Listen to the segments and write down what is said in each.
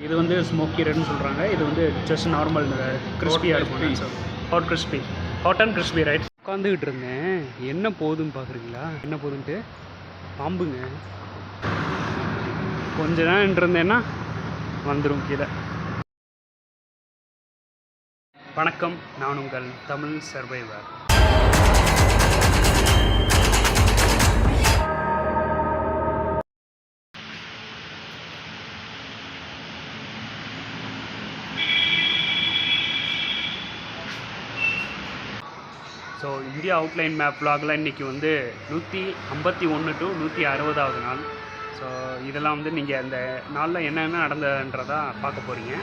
இது வந்து ஸ்மோக்கி ரெட்னு சொல்கிறாங்க. இது வந்து ஜஸ்ட் நார்மல் கிறிஸ்பியாக இருக்கும் sir. Hot crispy, hot and crispy right. உட்காந்துக்கிட்டு இருந்தேன், என்ன போகுதுன்னு பார்க்குறீங்களா? என்ன போகுதுன்ட்டு பாம்புங்க. கொஞ்ச நேரம் இருந்தேன்னா வந்துடும் கீழே. வணக்கம், நான் உங்கள் Tamil survivor. So India outline map விலாகில் இன்றைக்கி வந்து 151 to 160வது நாள். ஸோ இதெல்லாம் வந்து நீங்கள் அந்த நாளில் என்னென்ன நடந்ததுன்றதா பார்க்க போகிறீங்க.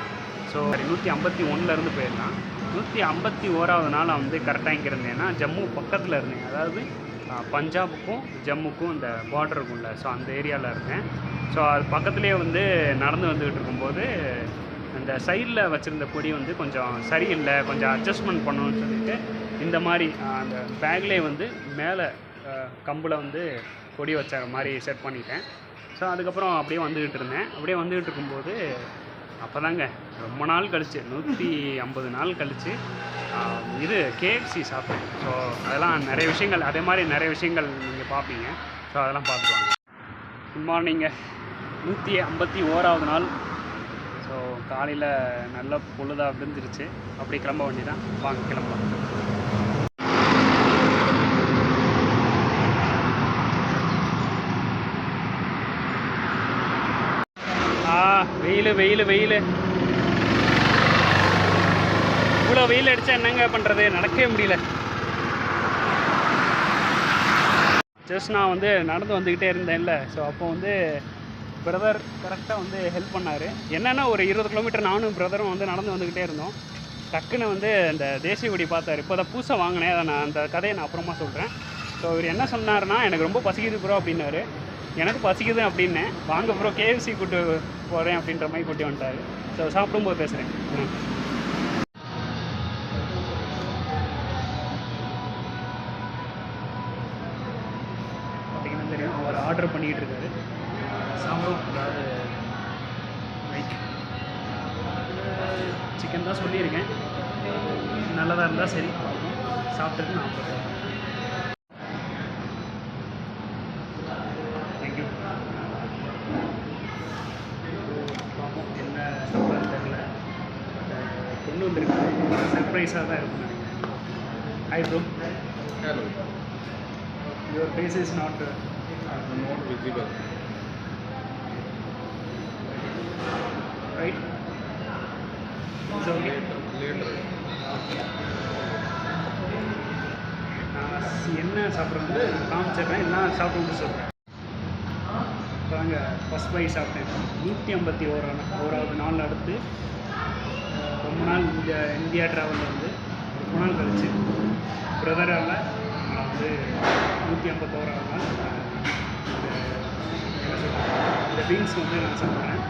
ஸோ 151லேருந்து போயிடலாம். 151வது நாள் வந்து கரெக்டாக இங்கே இருந்தேன்னா ஜம்மு பக்கத்தில் இருந்தேன். அதாவது பஞ்சாபுக்கும் ஜம்முக்கும் இந்த பார்டர் இருக்கும்ல, ஸோ அந்த ஏரியாவில் இருந்தேன். ஸோ அது பக்கத்துலேயே வந்து நடந்து வந்துக்கிட்டு இருக்கும்போது அந்த சைடில் வச்சுருந்த கொடி வந்து கொஞ்சம் சரியில்லை, கொஞ்சம் அட்ஜஸ்ட்மெண்ட் பண்ணணும்னு சொல்லிட்டு இந்த மாதிரி அந்த பேக்லேயே வந்து மேலே கம்பில் வந்து கொடி வச்ச மாதிரி செட் பண்ணிட்டேன். ஸோ அதுக்கப்புறம் அப்படியே வந்துக்கிட்டு இருந்தேன். அப்படியே வந்துக்கிட்டு இருக்கும்போது அப்போ தாங்க ரொம்ப நாள் கழித்து 150 நாள் கழித்து இது KFC சாப்பிட்டேன். ஸோ அதெல்லாம் நிறைய விஷயங்கள், அதே மாதிரி நிறைய விஷயங்கள் நீங்கள் பார்ப்பீங்க. ஸோ அதெல்லாம் பார்த்துருவாங்க. குட் மார்னிங்க. 151வது நாள். ஸோ காலையில் நல்ல பொழுதாக விழுந்துருச்சு. அப்படி கிளம்ப வேண்டியதான். வாங்க கிளம்பலாம். வெயில் வெயில் வெயில், இவ்வளோ வெயில் அடித்தா என்னங்க பண்ணுறது, நடக்கவே முடியல. ஜஸ்ட் நான் வந்து நடந்து வந்துக்கிட்டே இருந்தேன்ல, ஸோ அப்போ வந்து பிரதர் கரெக்டாக வந்து ஹெல்ப் பண்ணார். என்னென்னா ஒரு 20 கிலோமீட்டர் நானும் பிரதரும் வந்து நடந்து வந்துக்கிட்டே இருந்தோம். டக்குன்னு வந்து அந்த தேசிய கொடி பார்த்தார். இப்போ அதை புதுசாக வாங்கினேன். அதை நான் அந்த கதையை நான் அப்புறமா சொல்கிறேன். ஸோ இவர் என்ன சொன்னார்னா, எனக்கு ரொம்ப பசிக்குது ப்ரோ அப்படின்னாரு. எனக்கு பசிக்குது அப்படின்னேன். வாங்க ப்ரோ KFC கூட்டு போகிறேன் அப்படின்ற மாதிரி கூட்டி வந்துட்டார். ஸோ சாப்பிடும்போது பேசுகிறேன். பார்த்தீங்கன்னா தெரியும், அவர் ஆர்டர் பண்ணிக்கிட்டு இருக்காரு. சாப்பிடும். அதாவது சிக்கன் தான் சொல்லியிருக்கேன். நல்லதாக இருந்தால் சரி, சாப்பிட்டுட்டு நான் அப்புறம் தேங்க்யூ. பார்ப்போம் என்ன சாப்பிட்றது தெரியல. கொண்டு வந்துருக்கு, சர்ப்ரைஸாக தான் இருக்கும் நினைக்கிறேன். Hi bro. Hello. Your face is not visible. Right? It's okay. Later. என்ன சாப்பிட்றது காமிச்சிடுறேன், எல்லாம் சாப்பிட்டு சொல்கிறேன். பாருங்க, ஃபஸ்ட் பை சாப்பிட்டேன். 151வது நாள் அடுத்து ரொம்ப நாள் இந்தியா ட்ராவலில் வந்து ரொம்ப நாள் கழிச்சு பிரதரால் நான் வந்து 151வது நாள் இந்த பீன்ஸ் வந்து நான் சாப்பிட்றேன்.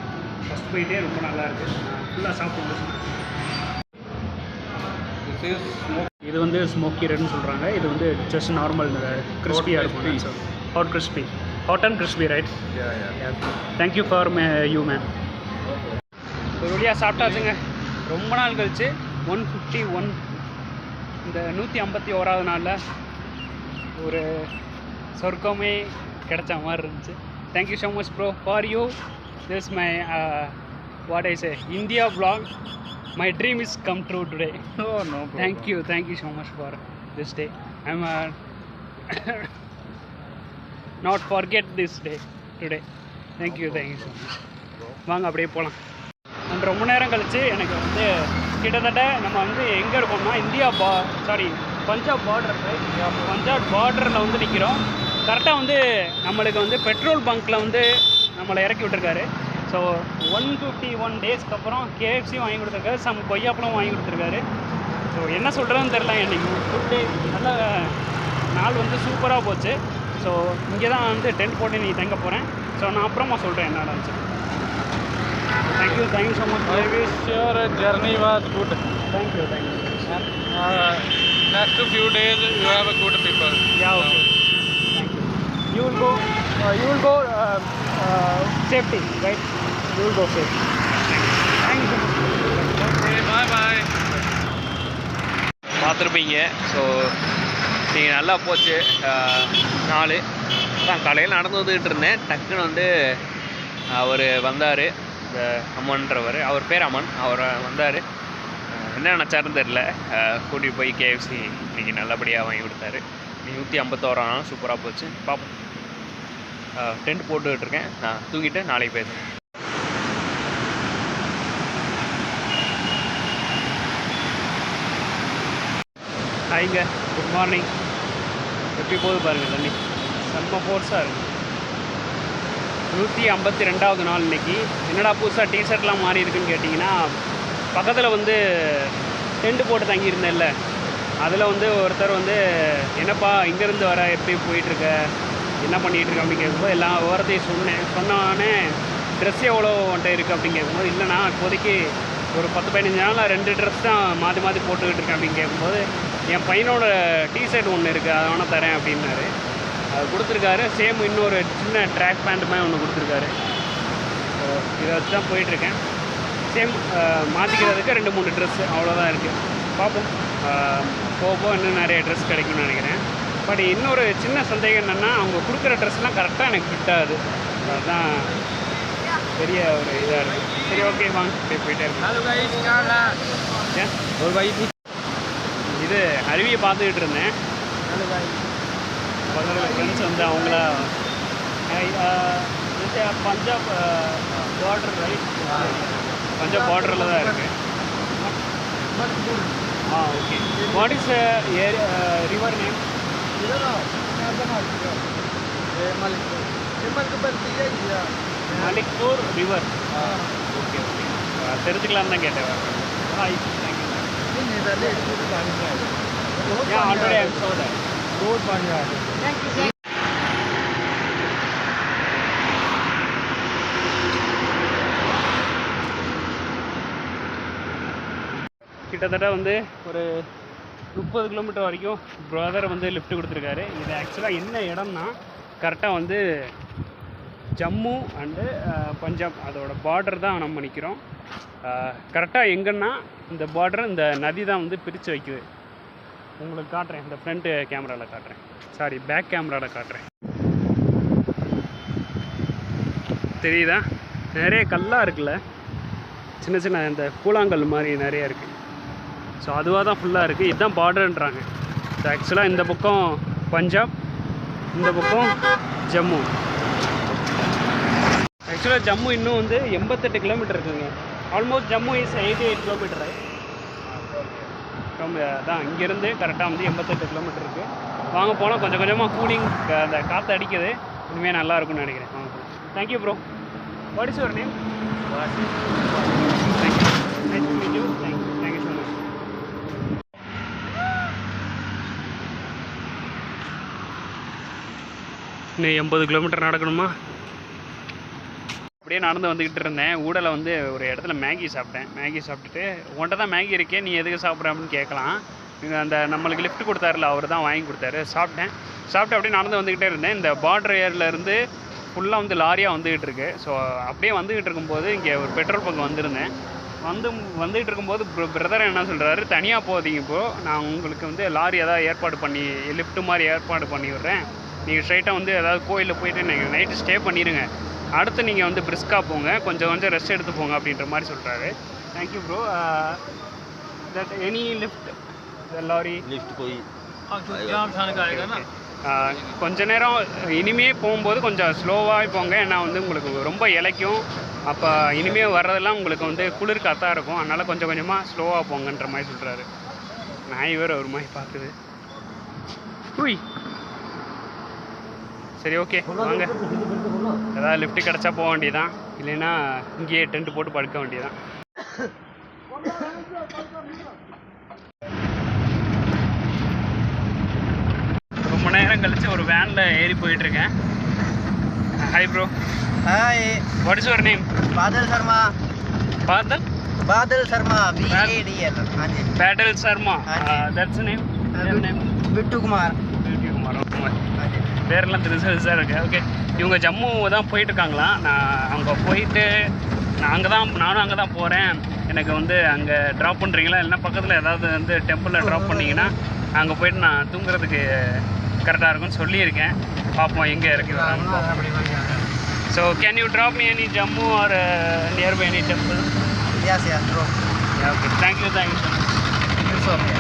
ஃபஸ்ட் பைட்டே ரொம்ப நல்லாயிருக்கு. ஃபுல்லாக சாப்பிட்டு சொன்னேன். இது வந்து ஸ்மோக்கி ரெட்னு சொல்கிறாங்க. இது வந்து ஜஸ்ட் நார்மல் கிறிஸ்பியாக இருக்கும் sir. Hot crispy, hot and crispy right. Thank you for you man. ஒரு வழியாக சாப்பிட்டாச்சுங்க. ரொம்ப நாள் கழிச்சு 151 இந்த 151வது நாளில் ஒரு சொர்க்கமே கிடைச்ச மாதிரி இருந்துச்சு. Thank you so much bro for you. This my what I say India vlog. My dream is come true today. Oh no problem. Thank you so much for this day. I'm not forget this day today. Thank you so much. வாங்க அப்படியே போகலாம். நான் ரொம்ப நேரம் கழிச்சு எனக்கு வந்து கிட்டத்தட்ட நம்ம வந்து எங்கே இருக்கோம்னா பஞ்சாப் பார்டர். பஞ்சாப் பார்டரில் வந்து நிற்கிறோம். கரெக்டாக வந்து நம்மளுக்கு வந்து பெட்ரோல் பங்க்கில் வந்து நம்மளை இறக்கி விட்டுருக்காரு. ஸோ 151 டேஸ்க்கு அப்புறம் KFC வாங்கி கொடுத்துருக்காரு. சம் கொய்யாப்பழம் வாங்கி கொடுத்துருக்காரு. ஸோ என்ன சொல்கிறதுன்னு தெரில. இன்றைக்கி ஃபுட்டு நல்ல நாள் வந்து சூப்பராக போச்சு. ஸோ இங்கே தான் வந்து டென்ட் போட்டு நீ தங்க போகிறேன். ஸோ நான் அப்புறமா சொல்கிறேன் என்ன நடந்துச்சு. Thank you so much. I wish your journey was good. Thank you. Next few days you have a good people. Yeah, okay. Thank you. You will go safety, right? You'll go safe. Thank you. Okay, bye. பார்த்துருப்பீங்க. So நீங்கள் நல்லா போச்சு. நாலு தான் காலையில் நடந்து வந்துக்கிட்டு இருந்தேன். டக்குன்னு வந்து அவர் வந்தார், இந்த அம்மன்றவர், அவர் பேர் அம்மன். அவர் வந்தார், என்ன நினச்சாருன்னு தெரில. கூட்டிகிட்டு போய் KFC இன்றைக்கி நல்லபடியாக வாங்கி கொடுத்தாரு. 151 நாள் சூப்பராக போச்சு. பார்ப்போம். டென்ட் போட்டுக்கிட்டு இருக்கேன். நான் தூங்கிட்டு நாளைக்கு பேசுகிறேன். ஹாய்ங்க, குட் மார்னிங். எப்படி போகுது பாருங்கள் தண்ணி, செம்ம ஃபோர்ஸாக இருக்குது. 152வது நாள் இன்றைக்கி. என்னடா புதுசாக டிஷர்ட்லாம் மாறி இருக்குன்னு கேட்டிங்கன்னா, பக்கத்தில் வந்து டென்ட் போட்டு தங்கியிருந்தேன்ல, அதில் வந்து ஒருத்தர் வந்து என்னப்பா இங்கேருந்து வர, எப்படி போயிட்டுருக்க, என்ன பண்ணிகிட்ருக்க அப்படின்னு கேட்கும்போது எல்லா விவரத்தையும் சொன்னோடனே ட்ரெஸ் எவ்வளோ வந்துட்டு இருக்குது அப்படின்னு கேட்கும்போது, இல்லைண்ணா இப்போதைக்கு ஒரு 10-15 நாளாக 2 ட்ரெஸ் தான் மாற்றி மாற்றி போட்டுக்கிட்டு இருக்கேன் அப்படின்னு கேட்கும்போது, என் பையனோட டிஷர்ட் ஒன்று இருக்குது, அதை வேணால் தரேன் அப்படின்னாரு. அது கொடுத்துருக்காரு. சேம் இன்னொரு சின்ன ட்ராக் பேண்ட் மாதிரி ஒன்று கொடுத்துருக்காரு. ஸோ இதை வச்சு தான் போயிட்டுருக்கேன். சேம் மாற்றிக்கிறதுக்கு 2-3 ட்ரெஸ்ஸு அவ்வளோதான் இருக்குது. பார்ப்போம், போக இன்னும் நிறைய ட்ரெஸ் கிடைக்கும்னு நினைக்கிறேன். பட் இன்னொரு சின்ன சந்தேகம் என்னென்னா, அவங்க கொடுக்குற ட்ரெஸ்லாம் கரெக்டாக எனக்கு ஃபிட் ஆகுது. அதுதான் பெரிய ஒரு இதாக இருக்குது. சரி, ஓகே, வாங்க அப்படியே போயிட்டே இருக்கேன். இது அருவியை பார்த்துக்கிட்டு இருந்தேன். பக்கத்தில் ஃப்ரெண்ட்ஸ் வந்து அவங்கள பஞ்சாப் பார்டர், ரைட், பஞ்சாப் பார்டரில் தான் இருக்குது. Okay. What is river name? Malikpur river. Okay okay, தெரிஞ்சுக்கலாம் தான் கேட்டேன். Hi, thank you. Already I saw that. Road pani aa rahi. Thank you. கிட்டத்தட்ட வந்து ஒரு 30 கிலோமீட்டர் வரைக்கும் பிரதர் வந்து லிஃப்ட் கொடுத்துருக்காரு. இது ஆக்சுவலாக என்ன இடம்னா, கரெக்டாக வந்து ஜம்மு அண்டு பஞ்சாப் அதோட பார்டர் தான் நம்ம நிற்கிறோம். கரெக்டாக எங்கன்னா இந்த பார்டர், இந்த நதி தான் வந்து பிரித்து வைக்குது. உங்களுக்கு காட்டுறேன், இந்த ஃப்ரண்ட்டு கேமராவில் காட்டுறேன், சாரி பேக் கேமராவில் காட்டுறேன். தெரியுதா? நிறைய கல்லாக இருக்குல்ல, சின்ன சின்ன இந்த கூழாங்கல் மாதிரி நிறைய இருக்குது. ஸோ அதுவாக தான் ஃபுல்லாக இருக்குது. இதுதான் பார்டர்ன்றாங்க. ஸோ ஆக்சுவலாக இந்த பக்கம் பஞ்சாப், இந்த பக்கம் ஜம்மு. ஆக்சுவலாக ஜம்மு இன்னும் வந்து 88 கிலோமீட்டர் இருக்குங்க. Almost Jammu is 88 kilometre. ரொம்ப தான் இங்கேருந்து கரெக்டாக வந்து 88 கிலோமீட்டர் இருக்குது. வாங்க போனால் கொஞ்சம் கொஞ்சமாக கூலிங், அந்த காற்று அடிக்குது. இனிமேல் நல்லா இருக்கும்னு நினைக்கிறேன். வாங்க போகலாம். Thank you bro. What is your name? Thank you. Nice to meet you. Thank you so much. இன்னும் 80 கிலோமீட்டர் நடக்கணுமா? அப்படியே நடந்து வந்துக்கிட்டு இருந்தேன். ஊடலை வந்து ஒரு இடத்துல மேகி சாப்பிட்டேன். மேகி சாப்பிட்டுட்டு, உன்கிட்ட தான் மேகி இருக்கே, நீ எதுக்கு சாப்பிட்ற அப்படின்னு கேட்கலாம். இங்கே அந்த நம்மளுக்கு லிஃப்ட் கொடுத்தாருல, அவர் தான் வாங்கி கொடுத்தாரு. சாப்பிட்டு அப்படியே நடந்து வந்துக்கிட்டே இருந்தேன். இந்த பார்டர் ஏரியாவிலேருந்து ஃபுல்லாக வந்து லாரியாக வந்துக்கிட்டு இருக்கு. ஸோ அப்படியே வந்துக்கிட்டு இருக்கும்போது இங்கே ஒரு பெட்ரோல் பங்க் வந்திருந்தேன். வந்துக்கிட்டு இருக்கும்போது பிரதர் என்ன சொல்கிறாரு, தனியாக போகாதீங்க, இப்போது நான் உங்களுக்கு வந்து லாரி ஏதாவது ஏற்பாடு பண்ணி, லிஃப்ட் மாதிரி ஏற்பாடு பண்ணி விட்றேன். நீங்கள் ஸ்ட்ரைட்டாக வந்து ஏதாவது கோயிலில் போயிட்டு நீங்கள் நைட்டு ஸ்டே பண்ணிடுங்க, அடுத்து நீங்கள் வந்து பிரிஸ்காக போங்க, கொஞ்சம் ரெஸ்ட் எடுத்து போங்க அப்படின்ற மாதிரி சொல்கிறாரு. Thank you bro. That any lift lorry lift कोई கொஞ்ச நேரம் இனிமே போகும்போது கொஞ்சம் ஸ்லோவாக போங்க, ஏன்னா வந்து உங்களுக்கு ரொம்ப இலைக்கும். அப்போ இனிமேல் வர்றதெல்லாம் உங்களுக்கு வந்து குளிர் காத்தாக இருக்கும், அதனால் கொஞ்சம் கொஞ்சமாக ஸ்லோவாக போங்கன்ற மாதிரி சொல்கிறாரு. நாய் வேறு ஒரு மாதிரி பார்க்குது. உய், சரி, ஓகே, வாங்க. ஏதாவது லிஃப்ட் கிடச்சா போக வேண்டியதான், இல்லைன்னா இங்கேயே டென்ட் போட்டு படுக்க வேண்டியதான். ரொம்ப நேரம் கழிச்சு ஒரு வேனில் ஏறி போயிட்டுருக்கேன். Hi bro. Hi, what is your name? बादल शर्मा. बादल शर्मा, BADL. हाँ जी, Badal Sharma. हाँ That's the name. Bittu Kumar. हाँ जी. பேரெல்லாம் தெரிஞ்சு இருக்குது. ஓகே, இவங்க ஜம்மு தான் போயிட்டுருக்காங்களாம். நான் அங்கே போயிட்டு நானும் அங்கே தான் போகிறேன், எனக்கு வந்து அங்கே ட்ராப் பண்ணுறீங்களா, இல்லைன்னா பக்கத்தில் ஏதாவது வந்து டெம்பிளில் ட்ராப் பண்ணிங்கன்னா அங்கே போயிட்டு நான் தூங்குறதுக்கு கரெக்டாக இருக்கும்னு சொல்லியிருக்கேன். பார்ப்போம் எங்கே இருக்குது. So can you drop me any Jammu R nearby any temple? Yes, bro. Okay, thank you so much.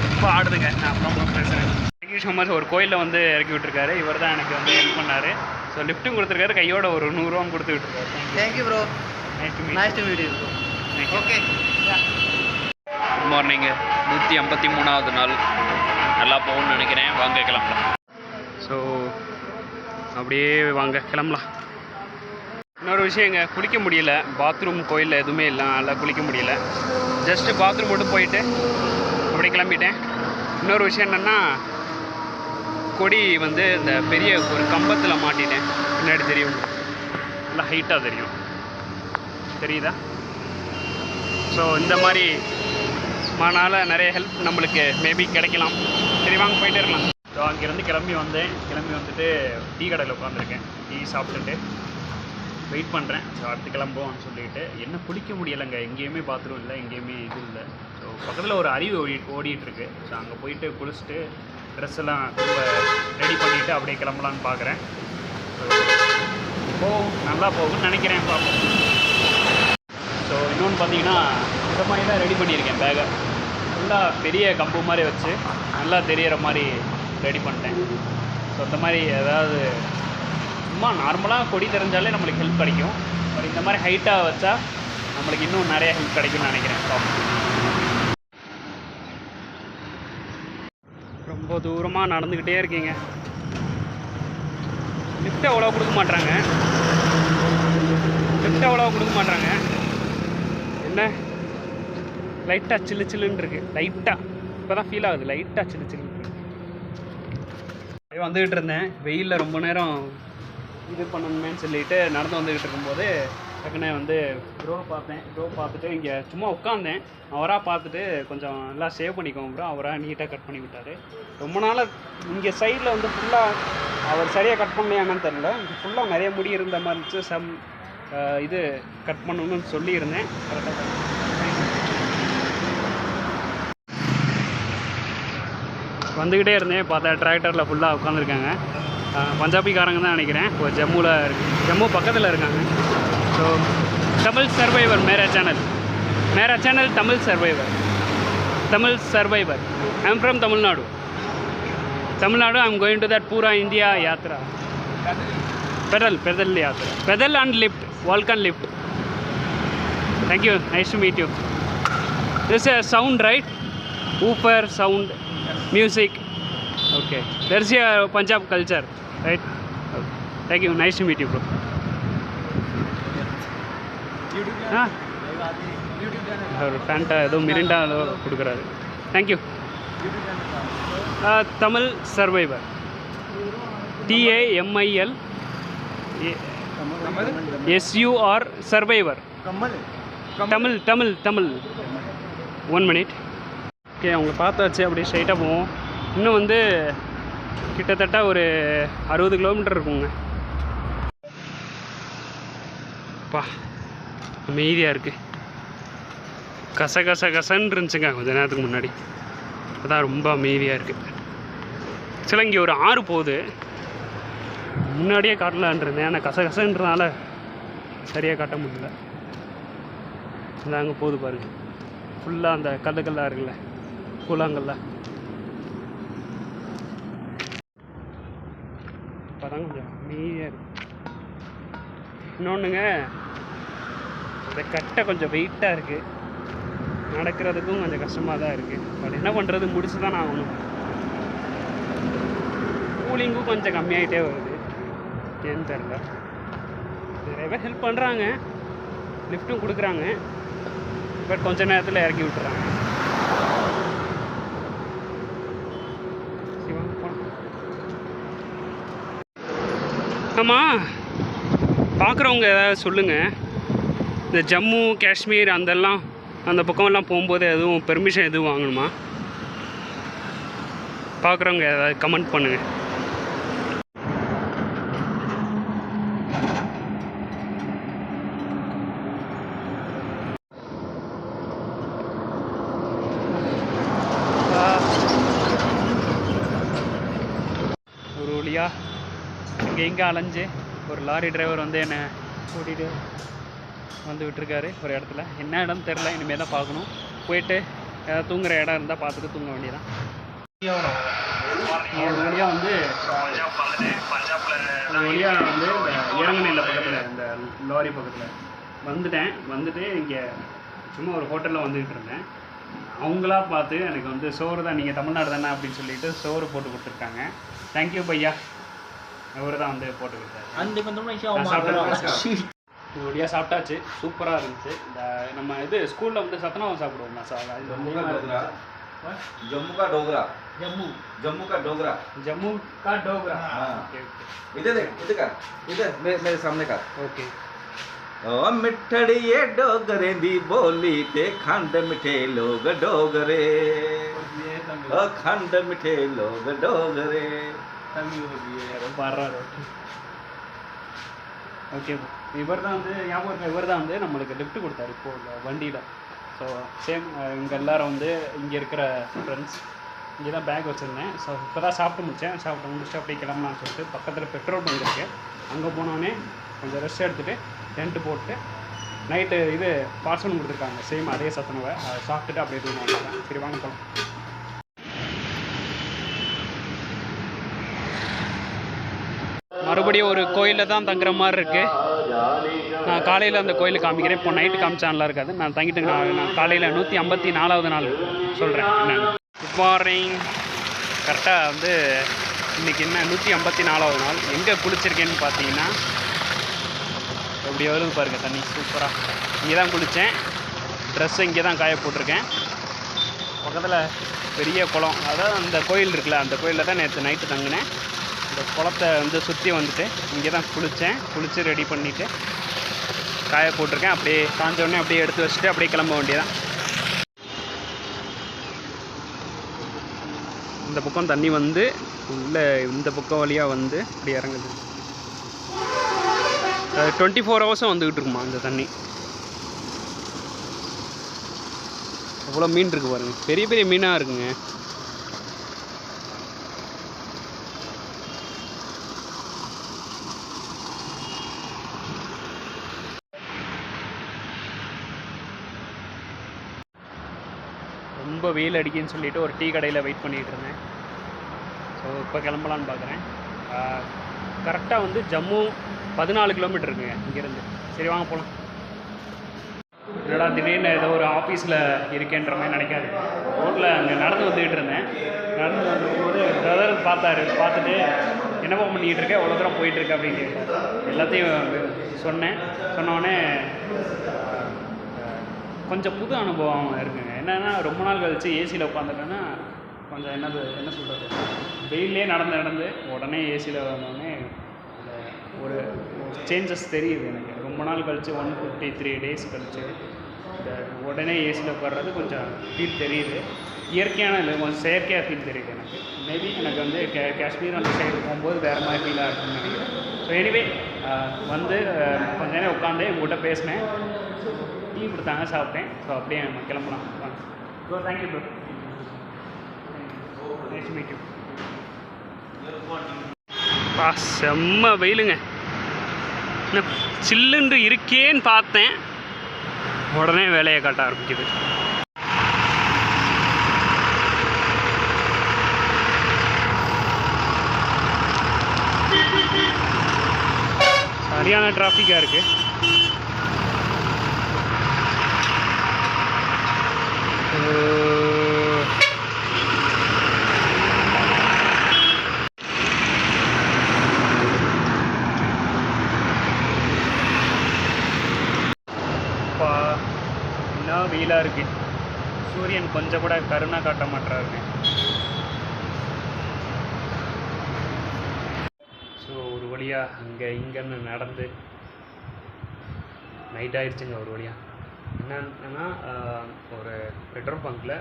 ரொம்ப ஆடுதுங்க, நான் அப்புறம் பேசுகிறேன். Thank you so much. ஒரு கோயிலில் வந்து இறக்கி விட்டுருக்காரு, இவர் தான் எனக்கு வந்து ஹெல்ப் பண்ணார். ஸோ லிஃப்ட்டும் கொடுத்துருக்காரு, கையோட ஒரு 100 ரூபா கொடுத்து விட்டுருக்காரு. Thank you, bro. Nice to meet you. Okay. Good morning. 153வது நாள். நல்லா போகும்னு நினைக்கிறேன். வாங்க கிளம்பலாம். ஸோ அப்படியே வாங்க கிளம்பலாம். இன்னொரு விஷயங்க, குளிக்க முடியல. பாத்ரூம் கோயிலில் எதுவுமே இல்லை, நல்லா குளிக்க முடியல. ஜஸ்ட்டு பாத்ரூம் மட்டும் போயிட்டு அப்படியே கிளம்பிட்டேன். இன்னொரு விஷயம் என்னென்னா, கொடி வந்து இந்த பெரிய ஒரு கம்பத்தில் மாட்டிட்டேன். பின்னாடி தெரியும், நல்லா ஹைட்டாக தெரியும், தெரியுதா? ஸோ இந்த மாதிரி மானால நிறைய ஹெல்ப் நம்மளுக்கு மேபி கிடைக்கலாம். சரி வாங்க போயிட்டே இருக்கலாம். ஸோ அங்கேருந்து கிளம்பி வந்துட்டு டீ கடையில் உட்காந்துருக்கேன். டீ சாப்பிட்டுட்டு வெயிட் பண்ணுறேன். ஸோ அடுத்து கிளம்புவோம்னு சொல்லிட்டு, என்ன குளிக்க முடியலைங்க, எங்கேயுமே பாத்ரூம் இல்லை, எங்கேயுமே இது இல்லை. ஸோ பக்கத்தில் ஒரு அருவி ஓடிட்டுருக்கு. ஸோ அங்கே போயிட்டு குளிச்சுட்டு ட்ரெஸ் எல்லாம் ரொம்ப ரெடி பண்ணிவிட்டு அப்படியே கிளம்பலான்னு பார்க்குறேன். போகும், நல்லா போகும்னு நினைக்கிறேன், பார்ப்போம். ஸோ இன்னொன்று பார்த்தீங்கன்னா, இந்த மாதிரி தான் ரெடி பண்ணியிருக்கேன் பேக்கை. நல்லா பெரிய கம்பு மாதிரி வச்சு நல்லா தெரிகிற மாதிரி ரெடி பண்ணிட்டேன். ஸோ இந்த மாதிரி ஏதாவது சும்மா நார்மலாக கொடி தெரிஞ்சாலே நம்மளுக்கு ஹெல்ப் கிடைக்கும். பட் இந்த மாதிரி ஹைட்டாக வச்சா நம்மளுக்கு இன்னும் நிறைய ஹெல்ப் கிடைக்கும்னு நினைக்கிறேன். ரொம்ப தூரமாக நடந்துக்கிட்டே இருக்கீங்க. லிஃப்ட் அவ்வளோ கொடுக்க மாட்றாங்க. என்ன லைட்டாக சில்லுன்னு இருக்குது. லைட்டாக இப்போ தான் ஃபீல் ஆகுது, லைட்டாக சில்லுன்னு வந்துக்கிட்டு இருந்தேன். வெயிலில் ரொம்ப நேரம் இது பண்ணணுமேன்னு சொல்லிட்டு நடந்து வந்துக்கிட்டு இருக்கும்போது டக்குன்னு வந்து ப்ரோ பார்த்துட்டு இங்கே சும்மா உட்காந்தேன். அவராக பார்த்துட்டு கொஞ்சம் நல்லா சேவ் பண்ணிக்கோங்க ப்ரோ, அவராக நீட்டாக கட் பண்ணி விட்டார். ரொம்ப நாளாக இங்கே சைடில் வந்து ஃபுல்லாக அவர் சரியாக கட் பண்ணலையான்னு தெரில, ஃபுல்லாக நிறைய முடி இருந்த மாதிரி இருந்துச்சு. இது கட் பண்ணணும்னு சொல்லியிருந்தேன். கரெக்டாக வந்துக்கிட்டே இருந்தேன். பார்த்தா டிராக்டரில் ஃபுல்லாக உட்காந்துருக்காங்க. பஞ்சாபிக்காரங்க தான் நினைக்கிறேன். இப்போ ஜம்முவில் இருக்குது, ஜம்மு பக்கத்தில் இருக்காங்க. ஸோ தமிழ் சர்வைவர் மேரா channel Tamil survivor. I am from Tamil Nadu. I am going to that பூரா India yatra. pedal yatra, pedal and lift, Vulcan lift. Thank you, nice to meet you. This is a sound, right? Woofer sound, music. Okay, there's a Punjab culture, right? Okay. Thank you, nice to meet you, bro. ஒரு Fanta ஏதோ Mirinda ஏதோ கொடுக்குறாரு. Thank you. Tamil survivor, TAMIL SUR survivor. Tamil 1 minute. Okay, அவங்க பார்த்தாச்சு. அப்படியே ஸ்ட்ரைட்டாக போவோம். இன்னும் வந்து கிட்டத்தட்ட ஒரு 60 கிலோமீட்டர் இருக்குங்க. பா அமைதியாக இருக்குது. கசன்னு இருந்துச்சுங்க கொஞ்சம் நேரத்துக்கு முன்னாடி. அதான் ரொம்ப அமைதியாக இருக்குது. சில இங்கே ஒரு ஆறு போகுது, முன்னாடியே காட்டலான் இருந்தேன். ஆனால் கசன்றதுனால சரியாக காட்ட முடியல. அது அங்கே போகுது பாருங்கள், ஃபுல்லாக அந்த கல்லுக்கல்லாம் இருக்குல்ல, கூழாங்கல்ல. இப்போதான் கொஞ்சம் அமைதியாக இருக்குது. இன்னொன்றுங்க, இந்த கட்டை கொஞ்சம் வெயிட்டாக இருக்குது, நடக்கிறதுக்கும் கொஞ்சம் கஷ்டமாக தான் இருக்குது. பட் என்ன பண்ணுறது, முடிச்சு தான் ஆகணும். கூலிங்கும் கொஞ்சம் கம்மியாகிட்டே வருது, ஏன்னு தெரில. நிறைய பேர் ஹெல்ப் பண்ணுறாங்க, லிஃப்ட்டும் கொடுக்குறாங்க. பட் கொஞ்ச நேரத்தில் இறக்கி விட்டுறாங்க. ஆமாம், பார்க்குறவங்க ஏதாவது சொல்லுங்கள். இந்த ஜம்மு காஷ்மீர் அந்த பக்கமெல்லாம் போகும்போது எதுவும் பெர்மிஷன் எதுவும் வாங்கணுமா? பார்க்குறவங்க ஏதாவது கமெண்ட் பண்ணுங்கள். அங்கே இங்கே அலைஞ்சு ஒரு லாரி டிரைவர் வந்து என்னை கூட்டிகிட்டு வந்து விட்டுருக்காரு ஒரு இடத்துல. என்ன இடம் தெரில, இனிமேல் தான் பார்க்கணும். போயிட்டு ஏதாவது தூங்குற இடம் இருந்தால் பார்த்துட்டு தூங்க வேண்டியதான். ஒரு வழியாக வந்து ஒரு வழியாக வந்து இந்த இறங்குநில பக்கத்தில் இந்த லாரி பக்கத்தில் வந்துட்டு இங்கே சும்மா ஒரு ஹோட்டலில் வந்துக்கிட்டு இருந்தேன். அவங்களா பார்த்து எனக்கு வந்து சோறு தான், நீங்கள் தமிழ்நாடு தானே அப்படின்னு சொல்லிட்டு சோறு போட்டு கொடுத்துருக்காங்க. தேங்க்யூ பையா. அவர் தான் வந்து போட்டு கொடுத்தாரு. ஒரு வழியாக சாப்பிட்டாச்சு. சூப்பராக இருந்துச்சு. இந்த நம்ம இது ஸ்கூலில் வந்து சத்தனாவும் சாப்பிடுவோம் மசாலா. இது வந்து जम्मू का डोगरा जम्मू का डोगरा ओके इधर देख इधर मेरे सामने का ओके ओ मिठड़िए डोगरे दी बोली ते खंड मिठे लोग डोगरे ओ खंड मिठे लोग डोगरे ஓகே. இவர் தான் வந்து ஞாபகம் இருக்கா, இவர் தான் வந்து நம்மளுக்கு லிஃப்ட் கொடுத்தாரு இப்போது வண்டியில். ஸோ சேம் இங்கே எல்லோரும் வந்து இங்கே இருக்கிற ஃப்ரெண்ட்ஸ். இங்கே தான் பேக் வச்சுருந்தேன். ஸோ இப்போ தான் சாப்பிட்டு முடிச்சுட்டு அப்படியே கிளம்பலான்னு சொல்லிட்டு பக்கத்தில் பெட்ரோல் பங்க் இருக்குது. அங்கே போனோடனே கொஞ்சம் ரெஸ்ட் எடுத்துகிட்டு டென்ட்டு போட்டு நைட்டு இது பார்சல் கொடுத்துருக்காங்க சேம் அதே சத்தனவை அதை சாப்பிட்டுட்டு அப்படியே தூங்குவாங்க. சரி வாங்க போகலாம். மறுபடியும் ஒரு கோயிலில் தான் தங்குற மாதிரி இருக்குது. நான் காலையில் அந்த கோயிலுக்கு காமிக்கிறேன். இப்போ நைட்டு காமிச்சான்லாம் இருக்காது. நான் தங்கிட்டு நான் காலையில் 154வது நாள் சொல்கிறேன். என்னென்னு குட் மார்னிங். கரெக்டாக வந்து இன்றைக்கி என்ன 154வது நாள். எங்கே குளிச்சிருக்கேன்னு பார்த்தீங்கன்னா எப்படி வருது பாருங்கள் தண்ணி சூப்பராக. இங்கே தான் குளித்தேன். ட்ரெஸ்ஸை இங்கே தான் காய போட்டிருக்கேன். பக்கத்தில் பெரிய குளம், அதாவது அந்த கோயில் இருக்குல்ல, அந்த கோயிலில் தான் நேற்று நைட்டு தங்கினேன். இந்த குளத்தை வந்து சுற்றி வந்துட்டு இங்கே தான் குளித்து ரெடி பண்ணிவிட்டு காய போட்டிருக்கேன். அப்படியே காஞ்சோடனே அப்படியே எடுத்து வச்சுட்டு அப்படியே கிளம்ப வேண்டியதான். இந்த பக்கம் தண்ணி வந்து உள்ளே இந்த பக்கம் வழியாக வந்து இப்படி இறங்குது. 24 ஹவர்ஸும் வந்துக்கிட்டு இருக்குமா அந்த தண்ணி. அவ்வளோ மீன் இருக்குது பாருங்கள், பெரிய பெரிய மீனாக இருக்குங்க. ரொம்ப வெயில் அடிக்குன்னு சொல்லிவிட்டு ஒரு டீ கடையில் வெயிட் பண்ணிகிட்டு இருந்தேன். ஸோ இப்போ கிளம்பலான்னு பார்க்குறேன். கரெக்டாக வந்து ஜம்மு 14 கிலோமீட்டர் இருக்குங்க இங்கேருந்து. சரி வாங்க போகலாம். என்னடா திடீர்னு ஏதோ ஒரு ஆஃபீஸில் இருக்கேன்ற மாதிரி நினைக்காது. ரோட்டில் அங்கே நடந்து வந்துக்கிட்டு இருந்தேன். நடந்து வரும்போது பிரதர் பார்த்துட்டு என்னப்பா பண்ணிக்கிட்டு இருக்கேன், எவ்வளோ தூரம் போயிட்டுருக்கு அப்படின்னு கேட்டார். எல்லாத்தையும் சொன்னோடனே கொஞ்சம் புது அனுபவம் இருக்குங்க. என்னென்னா ரொம்ப நாள் கழித்து ஏசியில் உட்காந்துட்டேன்னா கொஞ்சம் என்ன சொல்கிறது, வெயிலே நடந்து உடனே ஏசியில் வந்தோடனே ஒரு சேஞ்சஸ் தெரியுது எனக்கு. ரொம்ப நாள் கழித்து 153 டேஸ் கழித்து இந்த உடனே ஏசியில் உட்கார்றது கொஞ்சம் ஃபீல் தெரியுது. இயற்கையான இல்லை, கொஞ்சம் செயற்கையாக ஃபீல் தெரியுது எனக்கு. மேபி எனக்கு வந்து காஷ்மீர் அந்த சைடு போகும்போது வேறு மாதிரி ஃபீலாக இருக்குன்னு நினைக்கிறேன். ஸோ எனிவே வந்து கொஞ்ச நேரம் உட்காந்து உங்கள்கிட்ட பேசினேன். டீ கொடுத்தாங்க, சாப்பிட்டேன். ஸோ அப்படியே நம்ம கிளம்பலாம். So thank you bro. Nice meet you. செம்ம வெயிலுங்க. இன்னும் சில்லுன்று இருக்கேன்னு பார்த்தேன், உடனே வேலையை காட்ட ஆரம்பிக்குது. சரியான டிராஃபிக்காக இருக்குது. என்ன வெயிலாக இருக்குது. சூரியன் கொஞ்சம் கூட கருணை காட்ட மாட்டாருங்க. ஸோ ஒரு வழியாக அங்கே இங்கேன்னு நடந்து நைட் ஆகிடுச்சுங்க. ஒரு வழியாக என்னன்னா ஒரு பெட்ரோல் பங்க்கில்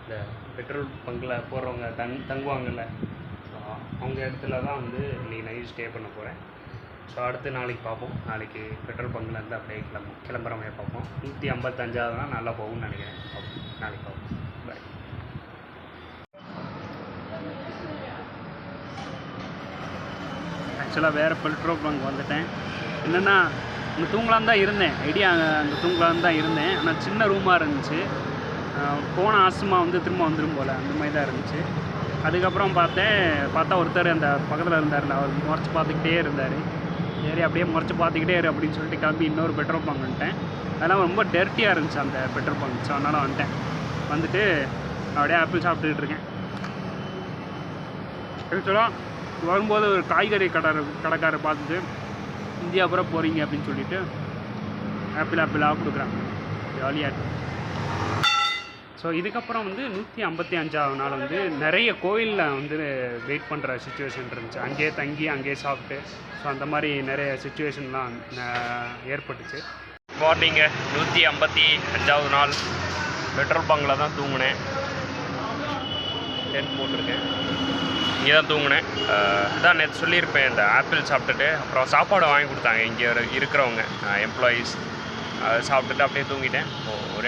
இந்த பெட்ரோல் பங்க்கில் போடுறவங்க தங்குவாங்கள்ல, ஸோ அவங்க இடத்துல தான் வந்து இன்றைக்கி நைட் ஸ்டே பண்ண போகிறேன். ஸோ அடுத்து நாளைக்கு பார்ப்போம். நாளைக்கு பெட்ரோல் பங்க்லேருந்து அப்படியே கிளம்புற மாதிரி பார்ப்போம். 155 நல்லா போகும்னு நினைக்கிறேன். நாளைக்கு பார்ப்போம். பாய். ஆக்சுவலாக வேறு பெட்ரோல் பங்க் வந்துட்டேன். என்னென்னா அங்கே தூங்கலான்னு தான் இருந்தேன், ஐடியா அங்கே தூங்கலான்னு தான் இருந்தேன். ஆனால் சின்ன ரூமாக இருந்துச்சு. போன ஆசமா வந்து திரும்ப வந்துடும் போல் அந்த மாதிரி தான் இருந்துச்சு. அதுக்கப்புறம் பார்த்தா ஒருத்தர் அந்த பக்கத்தில் இருந்தார், அவர் முறைச்சி பார்த்துக்கிட்டே இருந்தார். சரி அப்படியே முறைச்சி பார்த்துக்கிட்டே இரு அப்படின்னு சொல்லிட்டு கிளம்பி இன்னொரு பெட்ரோல் பங்க் வந்துட்டேன். அதெல்லாம் ரொம்ப டர்ட்டியாக இருந்துச்சு அந்த பெட்ரோல் பங்க். ஸோ அதனால் வந்துட்டு அப்படியே ஆப்பிள் சாப்பிட்டுக்கிட்டு இருக்கேன். ஆக்சுவலாக வரும்போது ஒரு காய்கறி கடைக்காரர் பார்த்துட்டு இந்தியா அப்புறம் போகிறீங்க அப்படின்னு சொல்லிட்டு ஆப்பிளாக கொடுக்குறாங்க. ஜாலியாக இருக்குது. ஸோ இதுக்கப்புறம் வந்து 155ஆவது நாள் வந்து நிறைய கோயிலில் வந்து வெயிட் பண்ணுற சுச்சுவேஷன் இருந்துச்சு. அங்கேயே தங்கி அங்கேயே சாப்பிட்டு ஸோ அந்த மாதிரி நிறைய சுச்சுவேஷன்லாம் ஏற்பட்டுச்சு. மார்னிங்கு 155ஆவது நாள் பெட்ரோல் பங்கில் தான் தூங்கினேன். டென்ட் போட்டிருக்கேன், இங்கே தான் தூங்கினேன். இதான் நேற்று சொல்லியிருப்பேன், இந்த ஆப்பிள் சாப்பிட்டுட்டு அப்புறம் சாப்பாடு வாங்கி கொடுத்தாங்க இங்கே இருக்கிறவங்க எம்ப்ளாயீஸ். அதை சாப்பிட்டுட்டு அப்படியே தூங்கிட்டேன்.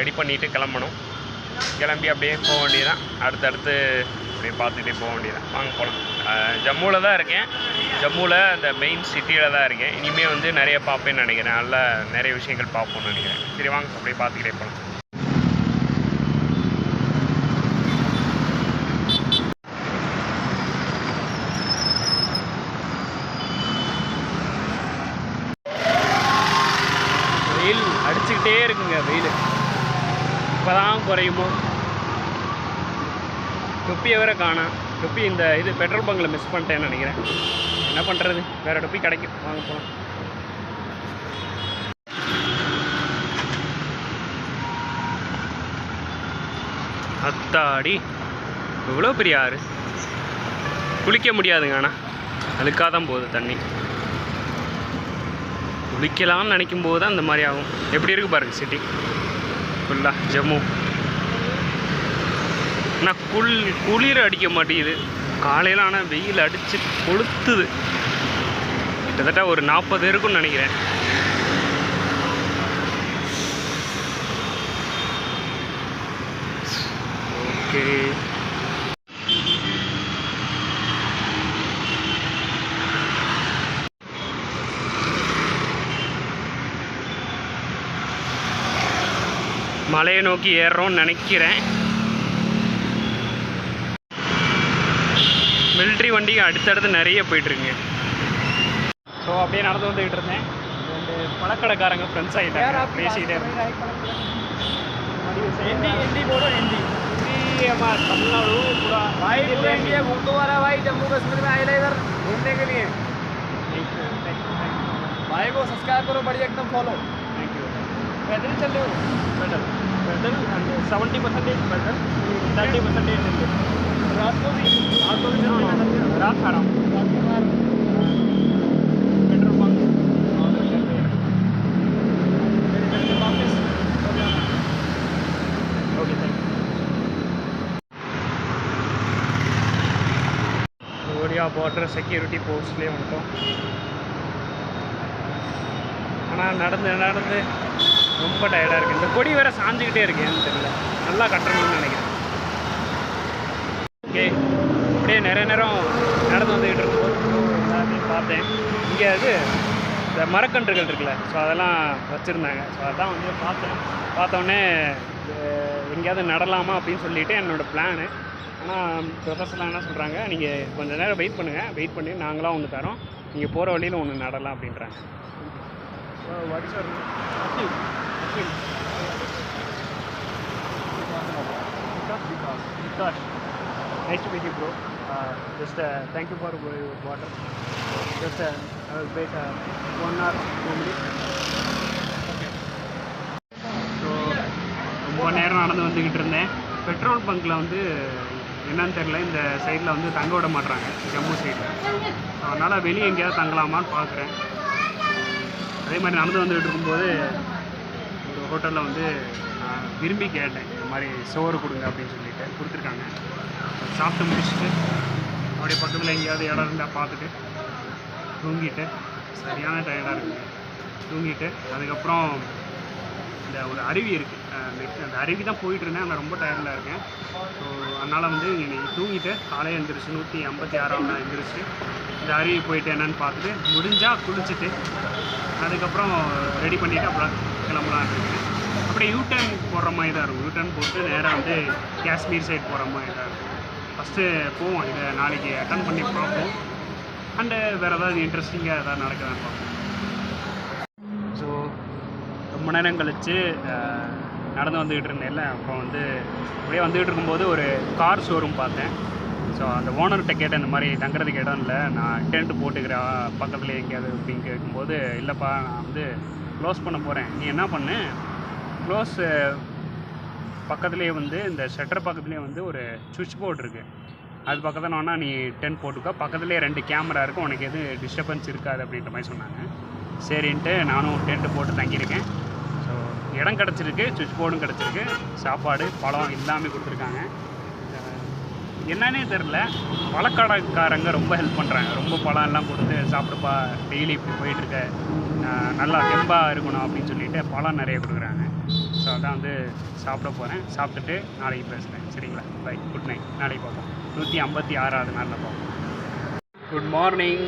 ரெடி பண்ணிவிட்டு கிளம்பி அப்படியே போக வேண்டியதான். அடுத்தடுத்து அப்படியே பார்த்துக்கிட்டே போக வேண்டியதான். வாங்க போகலாம். ஜம்முவில் தான் இருக்கேன். ஜம்முவில் இந்த மெயின் சிட்டியில் தான் இருக்கேன். இனிமேல் வந்து நிறைய பார்ப்பேன்னு நினைக்கிறேன். நல்லா நிறைய விஷயங்கள் பார்ப்போம்னு நினைக்கிறேன். சரி வாங்க அப்படியே பார்த்துக்கிட்டே போகலாம். வெயில் அடிச்சுக்கிட்டே இருக்குங்க. வெயில் இப்போ தான் குறையுமோ. தொப்பியை வேற காணோம். தொப்பி இந்த இது பெட்ரோல் பங்கில் மிஸ் பண்ணிட்டேன்னு நினைக்கிறேன். என்ன பண்ணுறது, வேறு தொப்பி கிடைக்கும். வாங்க போகலாம். அத்தாடி இவ்வளோ பெரிய ஆறு. குளிக்க முடியாதுங்க, ஆனால் அழுக்காக தான் போகுது தண்ணி. குளிக்கலாம்னு நினைக்கும் போது தான் இந்த மாதிரி ஆகும். எப்படி இருக்குது பாருங்கள் சிட்டி ஃபுல்லாக ஜம்மு. ஆனால் குளிர் அடிக்க மாட்டேங்குது காலையில். ஆனால் வெயில் அடித்து கொளுத்துது. கிட்டத்தட்ட ஒரு 40 இருக்குன்னு நினைக்கிறேன். ஓகே, மலையை நோக்கி ஏறுறோம்னு நினைக்கிறேன். மிலிட்ரி வண்டி அடுத்தடுத்து நிறைய போயிட்டுருங்க. ஸோ அப்படியே நடந்து வந்துக்கிட்டு இருந்தேன். ரெண்டு பழக்கடைக்காரங்க ஃப்ரெண்ட்ஸ் ஆகிட்டாங்க, பேசிக்கிட்டே இருந்தேன். हिंदी बोलो, हिंदी हमारा तमिलनाडु पूरा भाई गुरुद्वारा भाई जम्मू कश्मीर में आए इधर घूमने के लिए। भाई को सब्सक्राइब करो, बढ़िया एकदम फॉलो। Thank you. पैदल चल रहे हो? पैदल 70% पैदल, 30% रात को भी रात खा रहा हूँ। पेट्रोल पंप वापस ओके, थैंक यू। ஓடியா பார்டர் செக்யூரிட்டி போஸ்ட்லேயே வந்துட்டோம். ஆனால் நடந்து ரொம்ப டயர்டாக இருக்குது. இந்த கொடி வேறு சாஞ்சிக்கிட்டே இருக்கேன்னு தெரியல, நல்லா கட்டணும்னு நினைக்கிறேன். ஓகே, அப்படியே நிறைய நேரம் நடந்து வந்துக்கிட்டு இருக்கும்போது எல்லாத்தையும் பார்த்தேன். இங்கே இந்த மரக்கன்றுகள் இருக்குல்ல, ஸோ அதெல்லாம் வச்சுருந்தாங்க. ஸோ அதான் வந்து பார்த்தோன்னே எங்கேயாவது நடலாமா அப்படின்னு சொல்லிவிட்டு என்னோடய பிளானு. ஆனால் ப்ரொஃபஸர்லாம் என்ன சொல்கிறாங்க, நீங்கள் கொஞ்சம் நேரம் வெயிட் பண்ணுங்கள், வெயிட் பண்ணி நாங்களாம் ஒன்று தரோம், நீங்கள் போகிற வழியில் ஒன்று நடலாம் அப்படின்றாங்க. What is your name? Vikas. Nice to meet you, bro. Just thank you for your water. Just I will wait 1 hour 2 minutes. So ரொம்ப நேரம் நடந்து வந்துக்கிட்டு இருந்தேன். பெட்ரோல் பங்க்கில் வந்து என்னன்னு தெரில, இந்த சைடில் வந்து தங்க விட மாட்றாங்க, ஜம்மு சைடில். ஸோ அதனால் வெளியே எங்கேயாவது தங்கலாமான்னு பார்க்குறேன். அதே மாதிரி நடந்து வந்துகிட்டு இருக்கும்போது ஒரு ஹோட்டலில் வந்து விரும்பி கேட்டேன், இந்த மாதிரி சோறு கொடுங்க அப்படின்னு சொல்லிட்டு கொடுத்துருக்காங்க. சாப்பிட்டு முடிச்சுட்டு அப்படியே பக்கத்தில் எங்கேயாவது இடம் இருந்தால் பார்த்துட்டு தூங்கிட்டு, சரியான டயர்டாக இருக்குது, தூங்கிட்டு அதுக்கப்புறம் இந்த ஒரு அருவி இருக்குது, அந்த அருவி தான் போயிட்டு இருந்தேன். ஆனால் ரொம்ப டயர்டில் இருக்கேன். ஸோ அதனால் வந்து இன்னைக்கு தூங்கிட்டு காலையில் எழுந்திரிச்சு 156ஆம் நாள் எழுந்திரிச்சு இந்த அருவி போயிட்டு என்னென்னு பார்த்துட்டு முடிஞ்சால் குளிச்சுட்டு அதுக்கப்புறம் ரெடி பண்ணிவிட்டு அப்புறம் கிளம்பலான்னு இருக்கேன். அப்படியே யூடர்ன் போடுற மாதிரி தான் இருக்கும். யூடர்ன் போட்டு நேராக வந்து காஷ்மீர் சைடு போகிற மாதிரி தான் இருக்கும். ஃபஸ்ட்டு போவோம், இதை நாளைக்கு அட்டன் பண்ணி பார்ப்போம். அண்டு வேறு ஏதாவது இன்ட்ரெஸ்டிங்காக எதாவது நடக்குதான்னு பார்ப்போம். ஸோ ரொம்ப நேரம் கழித்து நடந்து வந்துக்கிட்டு இருந்தேன்ல, அப்புறம் வந்து அப்படியே வந்துக்கிட்டு இருக்கும்போது ஒரு கார் ஷோரூம் பார்த்தேன். ஸோ அந்த ஓனர்கிட்ட கேட்டேன், இந்த மாதிரி தங்குறதுக்கு இடம் இல்லை, நான் டென்ட் போட்டுக்கிறேன் பக்கத்தில் எங்கேயாவது அப்படின்னு கேட்கும்போது, இல்லைப்பா நான் வந்து க்ளோஸ் பண்ண போகிறேன், நீ என்ன பண்ணு, க்ளோஸ் பக்கத்துலேயே வந்து இந்த ஷட்டர் பக்கத்துலேயே வந்து ஒரு சுவிட்ச் போர்டு இருக்குது, அது பக்கத்தில் வேணா நீ டென்ட் போட்டுக்கோ, பக்கத்துலேயே 2 கேமரா இருக்குது, உனக்கு எதுவும் டிஸ்டர்பன்ஸ் இருக்காது அப்படின்ற மாதிரி சொன்னாங்க. சரின்ட்டு நானும் டென்ட்டு போட்டு தங்கியிருக்கேன். ஸோ இடம் கிடச்சிருக்கு, சுவிட்ச் போர்டும் கிடச்சிருக்கு, சாப்பாடு பழம் எல்லாமே கொடுத்துருக்காங்க. என்னன்னே தெரில, பழக்கடைக்காரங்க ரொம்ப ஹெல்ப் பண்ணுறாங்க. ரொம்ப பழம் எல்லாம் கொடுத்து சாப்பிடுப்பா, டெய்லி இப்படி போயிட்டுருக்க, நல்லா தெம்பாக இருக்கணும் அப்படின்னு சொல்லிட்டு பழம் நிறைய கொடுக்குறாங்க. ஸோ அதான் வந்து சாப்பிட போகிறேன். சாப்பிட்டுட்டு நாளைக்கு பேசுகிறேன், சரிங்களா? Bye, good night. நாளைக்கு பார்ப்போம். 156வது நாளில் பார்ப்போம். Good morning.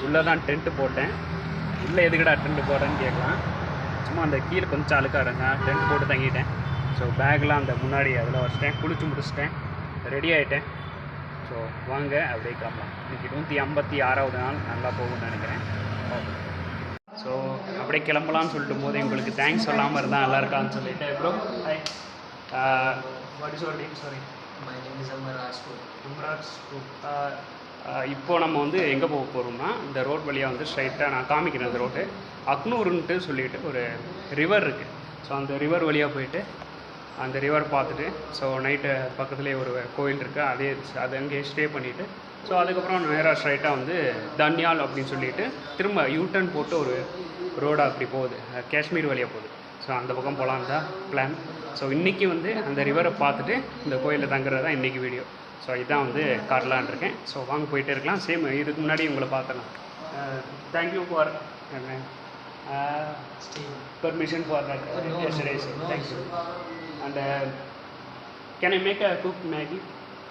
உள்ளே தான் டென்ட்டு போட்டேன். உள்ளே எதுக்கடா டென்ட்டு போடுறேன்னு கேட்கலாம். சும்மா அந்த கீழே கொஞ்சம் அழுக்காக இருங்க, டென்ட் போட்டு தங்கிட்டேன். ஸோ பேக்லாம் அந்த முன்னாடி அதில் வச்சிட்டேன், குளிச்சு முடிச்சிட்டேன், ரெடி ஆகிட்டேன். ஸோ வாங்க அப்படியே கிளம்பலாம். இன்றைக்கி 156வது நாள் நல்லா போகும்னு நினைக்கிறேன். ஸோ அப்படியே கிளம்பலான்னு சொல்லிட்டு போது உங்களுக்கு தேங்க்ஸ் சொல்லாமல் இருந்தால் நல்லா இருக்கான்னு சொல்லிட்டு, bro hi, what is your name? Sorry, My name is Amaraj. இப்போது நம்ம வந்து எங்கே போக போகிறோம்னா, இந்த ரோட் வழியாக வந்து ஸ்ட்ரைட்டாக நான் காமிக்கிறேன். அந்த ரோட்டு அக்னூருன்ட்டு சொல்லிட்டு ஒரு ரிவர் இருக்குது. ஸோ அந்த ரிவர் வழியாக போயிட்டு அந்த ரிவர் பார்த்துட்டு, ஸோ நைட்டு பக்கத்துலேயே ஒரு கோயில் இருக்குது, அது அங்கேயே ஸ்டே பண்ணிவிட்டு, ஸோ அதுக்கப்புறம் நேராக ஸ்ட்ரைட்டாக வந்து தன்யால் அப்படின்னு சொல்லிட்டு திரும்ப யூடர்ன் போட்டு ஒரு ரோடாக அப்படி போகுது, காஷ்மீர் வழியாக போகுது. ஸோ அந்த பக்கம் போகலான்னு தான் பிளான். ஸோ இன்றைக்கி வந்து அந்த ரிவரை பார்த்துட்டு இந்த கோயிலில் தங்குறது தான் இன்றைக்கி வீடியோ. ஸோ இதான் வந்து காட்டலான் இருக்கேன். ஸோ வாங்க போயிட்டே இருக்கலாம். சேம் இதுக்கு முன்னாடி உங்களை பார்த்துலாம். Thank you for permission for that yesterday. So thank you. And can I make a cooked Maggie?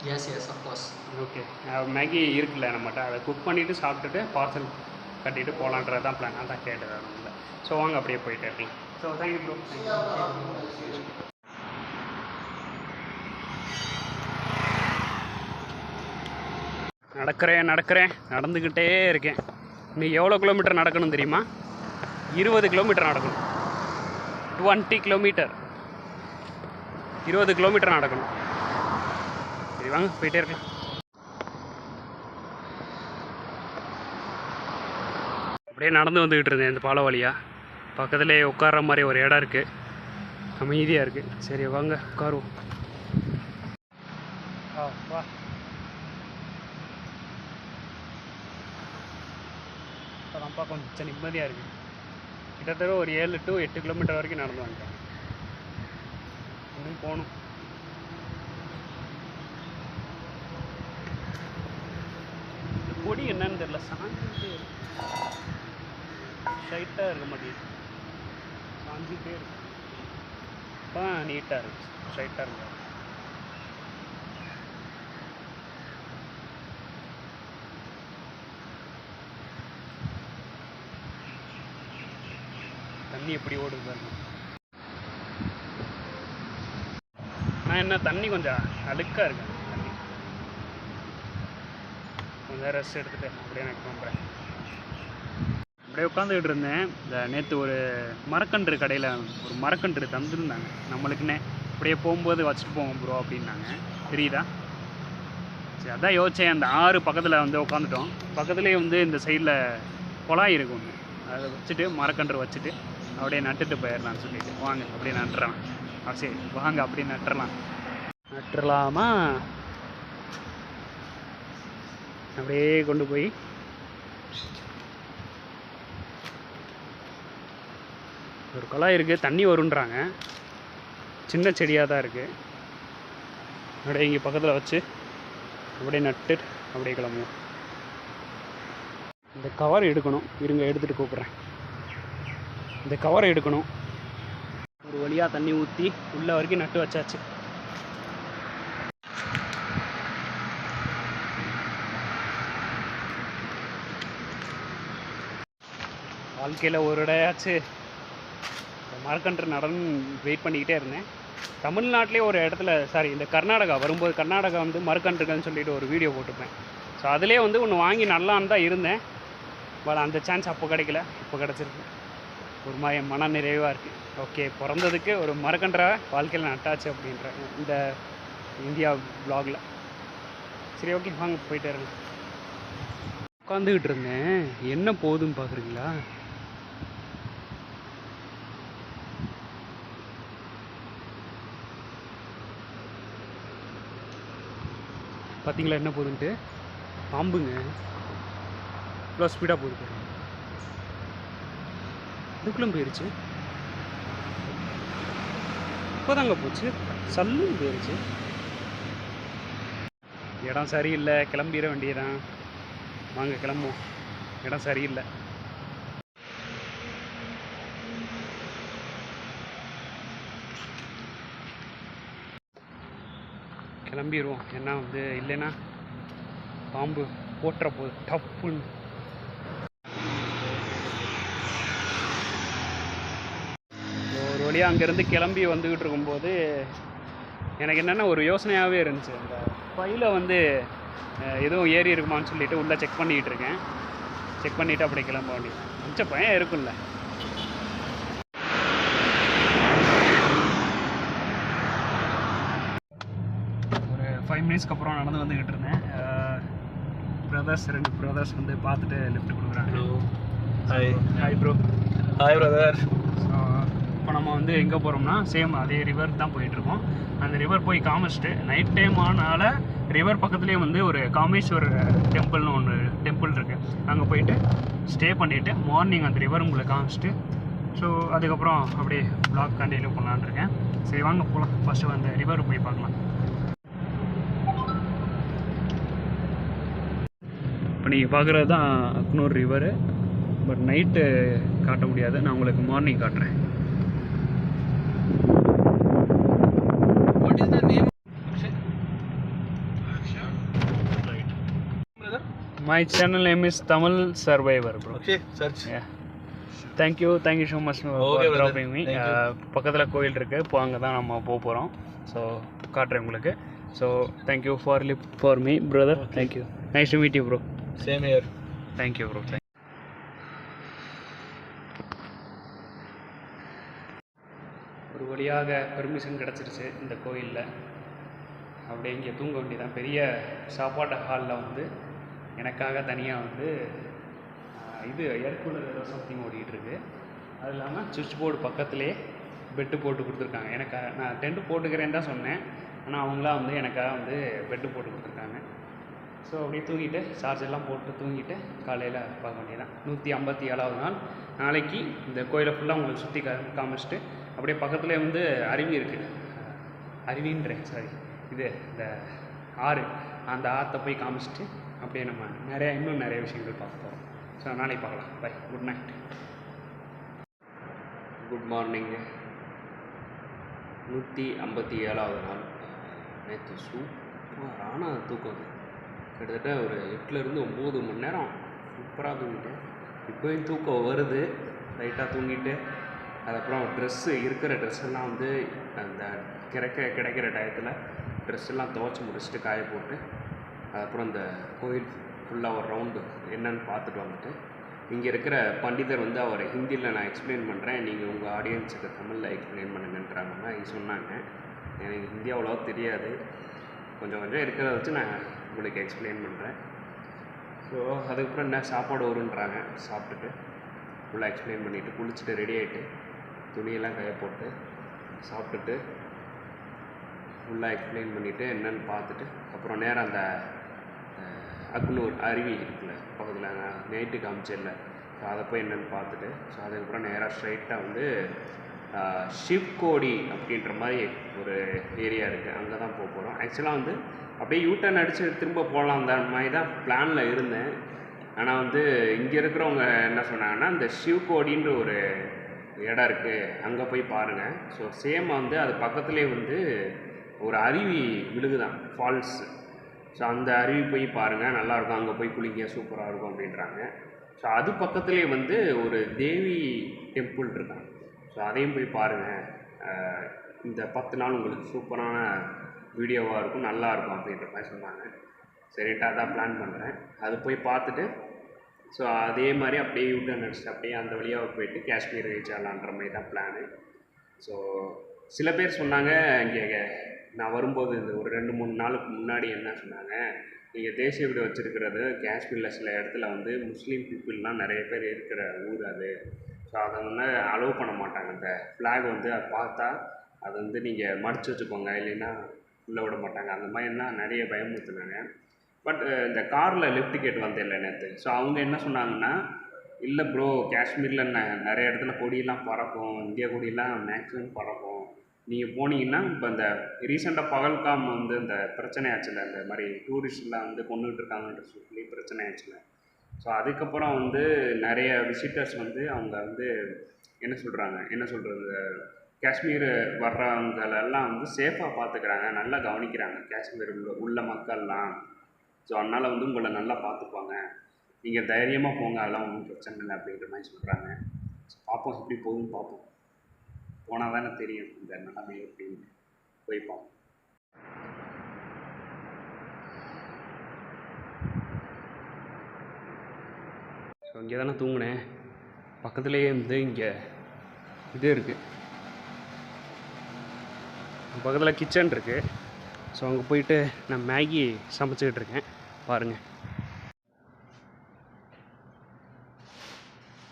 Yes, of course. Okay. Maggie இருக்குல்ல நம்மகிட்ட, அதை குக் பண்ணிவிட்டு சாப்பிட்டுட்டு பார்சல் கட்டிட்டு போகலான்றது தான் பிளான். அதான் கேட்டது. ஸோ வாங்க அப்படியே போயிட்டே இருக்கலாம். So thank you bro. நடக்கிறேன் நடந்துக்கிட்டே இருக்கேன். இன்னைக்கு எவ்வளோ கிலோமீட்டர் நடக்கணும் தெரியுமா? 20 கிலோமீட்டர் நடக்கணும். 20 கிலோமீட்டர், 20 கிலோமீட்டர் நடக்கணும். சரி வாங்க போயிட்டே இருக்கலாம். அப்படியே நடந்து வந்துக்கிட்டு இருந்தேன் இந்த பாலம் வழியாக. பக்கத்துலேயே உட்கார்ற மாதிரி ஒரு இடம் இருக்குது, அமைதியாக இருக்குது. சரி வாங்க உட்காருவோம். வா. அப்பா கொஞ்சம் நிம்மதியாக இருக்குது. கிட்டத்தட்ட ஒரு 7 to 8 கிலோமீட்டர் வரைக்கும் நடந்து வந்துட்டேன். இன்னும் போகணும். இந்த பொடி என்னன்னு தெரியல, சாஞ்சிட்டே ஸ்ட்ரைட்டாக இருக்க மாட்டேங்குது, சாஞ்சிட்டே இருக்கு. இப்போ நீட்டாக இருக்கு, ஸ்ட்ரைட்டாக இருக்கு. தண்ணி எப்படி ஓடுது பாருங்க. ஆனால் என்ன தண்ணி கொஞ்சம் அழுக்காக இருக்கு. தண்ணி கொஞ்சம் ரெஸ்ட் எடுத்துகிட்டு அப்படியே நான் கிளம்புறேன். அப்படியே உட்காந்துக்கிட்டு இருந்தேன். இந்த நேற்று ஒரு மரக்கன்று கடையில் ஒரு மரக்கன்று தந்துருந்தாங்க நம்மளுக்குன்னே. அப்படியே போகும்போது வச்சுட்டு போவோம் ப்ரோ அப்படின்னாங்க. தெரியுதா? சரி அதான் யோசித்தேன். அந்த ஆறு பக்கத்தில் வந்து உட்காந்துட்டோம். பக்கத்துலேயே வந்து இந்த சைடில் குழாய் இருக்கும் ஒன்று, அதை வச்சுட்டு மரக்கன்று வச்சுட்டு அப்படியே நட்டுட்டு போயிடலான்னு சொல்லிட்டு வாங்க அப்படியே நட்டுறலாம். சரி வாங்க அப்படியே நட்டுறலாமா? அப்படியே கொண்டு போய் ஒரு குழாய் இருக்குது, தண்ணி வருன்றாங்க. சின்ன செடியாக தான் இருக்குது. அப்படியே இங்கே பக்கத்தில் வச்சு அப்படியே நட்டு அப்படியே கிளம்புவோம். இந்த கவர் எடுக்கணும், இருங்க எடுத்துகிட்டு கூப்பிட்றேன். இந்த கவரை எடுக்கணும். ஒரு வழியாக தண்ணி ஊற்றி உள்ள வரைக்கும் நட்டு வச்சாச்சு. வாழ்க்கையில் ஒரு இடையாச்சு மரக்கன்று நடன்னு வெயிட் பண்ணிக்கிட்டே இருந்தேன். தமிழ்நாட்டிலே ஒரு இடத்துல இந்த கர்நாடகா வரும்போது கர்நாடகா வந்து மரக்கன்றுகள்னு சொல்லிட்டு ஒரு வீடியோ போட்டிருப்பேன். ஸோ அதிலே வந்து ஒன்று வாங்கி நல்லான்னு தான் இருந்தேன். பட் அந்த சான்ஸ் அப்போ கிடைக்கல, இப்போ கிடச்சிருக்கு. ஒரு மாதிரி மன நிறைவாக இருக்குது. ஓகே, பிறந்ததுக்கு ஒரு மரக்கன்றா வாழ்க்கையில் நட்டாச்சு அப்படின்ற இந்த இந்தியா வ்ளாகில். சரி, ஓகே, வாங்க போயிட்டே இருங்க. உட்காந்துக்கிட்டு இருந்தேன், என்ன போகுதுன்னு பார்க்குறீங்களா? பார்த்தீங்களா என்ன போகுதுன்ட்டு? பாம்புங்க, இவ்வளோ ஸ்பீடாக போகுது. இதுக்குள்ளே போயிடுச்சு, இப்போதாங்க போச்சு, சல்லுன்னு போயிடுச்சு. இடம் சரியில்லை, கிளம்பிட வேண்டியதான். வாங்க கிளம்புவோம், இடம் சரியில்லை. கிளம்பிடுவோம், ஏன்னா வந்து இல்லைன்னா பாம்பு போட்டுற போகுது டப்புன்னு. ஒரு வழியாக அங்கேருந்து கிளம்பி வந்துக்கிட்டு இருக்கும்போது எனக்கு என்னென்னா ஒரு யோசனையாகவே இருந்துச்சு. அந்த பையில் வந்து எதுவும் ஏறி இருக்குமான்னு சொல்லிட்டு உள்ளே செக் பண்ணிக்கிட்டு இருக்கேன். செக் பண்ணிவிட்டு அப்படி கிளம்ப வேண்டியது. கொஞ்சம் பயம் இருக்குல்ல. ஒரு 5 மினிட்ஸ்க்கு அப்புறம் நடந்து வந்துக்கிட்டு இருந்தேன். ரெண்டு பிரதர்ஸ் வந்து பார்த்துட்டு லிஃப்ட் கொடுக்குறாங்க. Hi bro. Hi brother. So இப்போ நம்ம வந்து எங்கே போகிறோம்னா சேம் அதே ரிவர் தான் போயிட்டுருக்கோம். அந்த ரிவர் போய் காமிச்சிட்டு நைட் டைம் ஆனால ரிவர் பக்கத்துலேயே வந்து ஒரு காமேஸ்வர் டெம்பிள்னு ஒன்று டெம்பிள் இருக்குது. அங்கே போயிட்டு ஸ்டே பண்ணிவிட்டு மார்னிங் அந்த ரிவர் உங்களுக்கு காமிச்சிட்டு ஸோ அதுக்கப்புறம் அப்படியே வ்ளாக் கண்டினியூ பண்ணலான்னு இருக்கேன். சரி வாங்க போகலாம். ஃபஸ்ட்டு அந்த ரிவர் போய் பார்க்கலாம். இப்போ நீங்கள் பார்க்குறது தான் அக்னூர் ரிவரு. பட் நைட்டு காட்ட முடியாது, நான் உங்களுக்கு மார்னிங் காட்டுறேன். What is the name? My channel name is Tamil Survivor, bro. Okay, search. Yeah. Thank you so much for Okay, dropping me. Thank you. பக்கத்தில் கோயில் இருக்குது, இப்போ அங்கே தான் நம்ம போகிறோம். ஸோ காட்டுறேன் உங்களுக்கு. So thank you for me brother. Thank you. Nice to meet you bro. Same here. Thank you bro. ஒரு வழியாக பெர்மிஷன் கிடச்சிருச்சு இந்த கோயிலில். அப்படியே இங்கே தூங்க வேண்டியதான். பெரிய சாப்பாட்டு ஹாலில் வந்து எனக்காக தனியாக வந்து இது ஏர் கூலர் ஏதோ சம்திங் ஓடிட்டுருக்கு. அது இல்லாமல் சுவிட்ச் போர்டு பக்கத்துலேயே பெட்டு போட்டு கொடுத்துருக்காங்க. எனக்காக நான் டென்ட்டு போட்டுக்கிறேன்னு தான் சொன்னேன், ஆனால் அவங்களாம் வந்து எனக்காக வந்து பெட்டு போட்டு கொடுத்துருக்காங்க. ஸோ அப்படியே தூங்கிட்டு சார்ஜ் எல்லாம் போட்டு தூங்கிட்டு காலையில் பார்க்க வேண்டியதான். 157வது நாள். நாளைக்கு இந்த கோயிலை ஃபுல்லாக உங்களுக்கு சுற்றி காமிச்சிட்டு அப்படியே பக்கத்துலேயே வந்து அருவி இருக்குது. இது இந்த ஆறு, அந்த ஆற்றை போய் காமிச்சிட்டு அப்படியே நம்ம இன்னும் நிறைய விஷயங்கள் பார்க்க போகிறோம். ஸோ நாளைக்கு பார்க்கலாம். Bye, good night. Good morning. 157வது நாள். நேற்று சூப்பரான தூக்கம். கிட்டத்தட்ட ஒரு 8லேருந்து 9 மணி நேரம் சூப்பராக தூங்கிட்டேன். இப்போயும் தூக்கம் வருது, லைட்டாக தூங்கிட்டு அதுக்கப்புறம் இருக்கிற ட்ரெஸ்ஸெல்லாம் வந்து அந்த கிடைக்கிற டயத்தில் ட்ரெஸ்ஸெல்லாம் துவைச்சி முடிச்சுட்டு காய போட்டு அதுக்கப்புறம் இந்த கோயில் ஃபுல்லாக ஒரு ரவுண்டு என்னன்னு பார்த்துட்டு வந்துட்டு இங்கே இருக்கிற பண்டிதர் வந்து அவர் ஹிந்தியில் நான் எக்ஸ்பிளைன் பண்ணுறேன், நீங்கள் உங்கள் ஆடியன்ஸுக்கு தமிழில் எக்ஸ்பிளைன் பண்ணுங்கன்றாங்கன்னா சொன்னாங்க. எனக்கு ஹிந்தி அவ்வளோவா தெரியாது, கொஞ்சம் இருக்கிறத வச்சு நான் உங்களுக்கு எக்ஸ்பிளைன் பண்ணுறேன். ஸோ அதுக்கப்புறம் என்ன சாப்பாடு வருன்றாங்க. சாப்பிட்டுட்டு ஃபுல்லாக எக்ஸ்பிளைன் பண்ணிவிட்டு குளிச்சுட்டு ரெடி ஆகிட்டு துணியெல்லாம் காய போட்டு சாப்பிட்டுட்டு ஃபுல்லாக எக்ஸ்பிளைன் பண்ணிவிட்டு என்னென்னு பார்த்துட்டு அப்புறம் நேரம் அந்த அக்னூர் அருவி இருக்குல்ல பக்கத்தில் நான் நைட்டு காமிச்சேன்ல, ஸோ அதை போய் என்னென்னு பார்த்துட்டு ஸோ அதுக்கப்புறம் நேராக ஸ்ட்ரைட்டாக வந்து ஷிவ்கோடி அப்படின்ற மாதிரி ஒரு ஏரியா இருக்குது, அங்கே தான் போக போகிறோம். ஆக்சுவலாக வந்து அப்படியே யூட்டர்ன் அடித்து திரும்ப போகலாம் அந்த மாதிரி தான் பிளானில் இருந்தேன். ஆனால் வந்து இங்கே இருக்கிறவங்க என்ன சொன்னாங்கன்னா இந்த ஷிவ்கோடின்ற ஒரு இடம் இருக்குது, அங்கே போய் பாருங்கள். ஸோ சேம் வந்து அது பக்கத்துலேயே வந்து ஒரு அருவி விழுகுதான், ஃபால்ஸு. ஸோ அந்த அருவி போய் பாருங்கள், நல்லாயிருக்கும், அங்கே போய் குளிங்க, சூப்பராக இருக்கும் அப்படின்றாங்க. ஸோ அது பக்கத்துலேயே வந்து ஒரு தேவி டெம்பிள் இருக்காங்க. ஸோ அதையும் போய் பாருங்கள். இந்த 10 நாள் உங்களுக்கு சூப்பரான வீடியோவாக இருக்கும், நல்லா இருக்கும் அப்படின்ற மாதிரி சொன்னாங்க. சரின்ட்டு அதான் பிளான் பண்ணுறேன். அது போய் பார்த்துட்டு ஸோ அதே மாதிரி அப்படியே யூட்டர்ன் அடிச்சுட்டு அப்படியே அந்த வழியாக போயிட்டு காஷ்மீர் ரீச் ஆகலான்ற மாதிரி தான் பிளானு. ஸோ சில பேர் சொன்னாங்க, இங்கே நான் வரும்போது இந்த ஒரு 2-3 நாளுக்கு முன்னாடி என்ன சொன்னாங்க, நீங்கள் தேசிய வீடு வச்சுருக்கிறது காஷ்மீரில் சில இடத்துல வந்து முஸ்லீம் பீப்புளெலாம் நிறைய பேர் இருக்கிற ஊர் அது. ஸோ அதை வந்து அலோவ் பண்ண மாட்டாங்க. அந்த ஃப்ளாக் வந்து அதை பார்த்தா அதை வந்து நீங்கள் மடித்து வச்சுக்கோங்க, இல்லைன்னா உள்ளே விட மாட்டாங்க, அந்த மாதிரிலாம் நிறைய பயமுறுத்துனாங்க. பட் இந்த காரில் லிஃப்ட் கேட் வந்தில்லை நேற்று. ஸோ அவங்க என்ன சொன்னாங்கன்னா, இல்லை ப்ரோ, காஷ்மீரில் நிறைய இடத்துல கொடியெல்லாம் பறக்கும், இந்தியா கொடியெல்லாம் மேக்ஸிமம் பறக்கும், நீங்கள் போனீங்கன்னா இப்போ இந்த ரீசெண்டாக பகல்காம் வந்து இந்த பிரச்சனை ஆச்சுல, இந்த மாதிரி டூரிஸ்ட்லாம் வந்து கொண்டுகிட்டு இருக்காங்கன்ற சொல்லி பிரச்சனை ஆச்சுல. ஸோ அதுக்கப்புறம் வந்து நிறைய விசிட்டர்ஸ் வந்து அவங்க வந்து என்ன சொல்கிறது காஷ்மீர் வர்றவங்களெல்லாம் வந்து சேஃபாக பார்த்துக்கிறாங்க, நல்லா கவனிக்கிறாங்க காஷ்மீர் உள்ள மக்கள்லாம். ஸோ அதனால் வந்து உங்களை நல்லா பார்த்துப்பாங்க, நீங்கள் தைரியமாக போங்க, அதெல்லாம் ஒன்றும் பிரச்சனை இல்லை அப்படின்ற மாதிரி சொல்கிறாங்க. ஸோ பார்ப்போம், எப்படி போகுதுன்னு பார்ப்போம். போனால் தானே தெரியும் இந்த நிலைமை எப்படின்னு. போய் பார்ப்போம். ஸோ இங்கே தானே தூங்கினேன். பக்கத்துலேயே வந்து இங்கே இது இருக்குது, பக்கத்தில் கிச்சன் இருக்குது. ஸோ அங்கே போயிட்டு நான் மேகி சமைச்சிக்கிட்டு இருக்கேன், பாருங்கள்.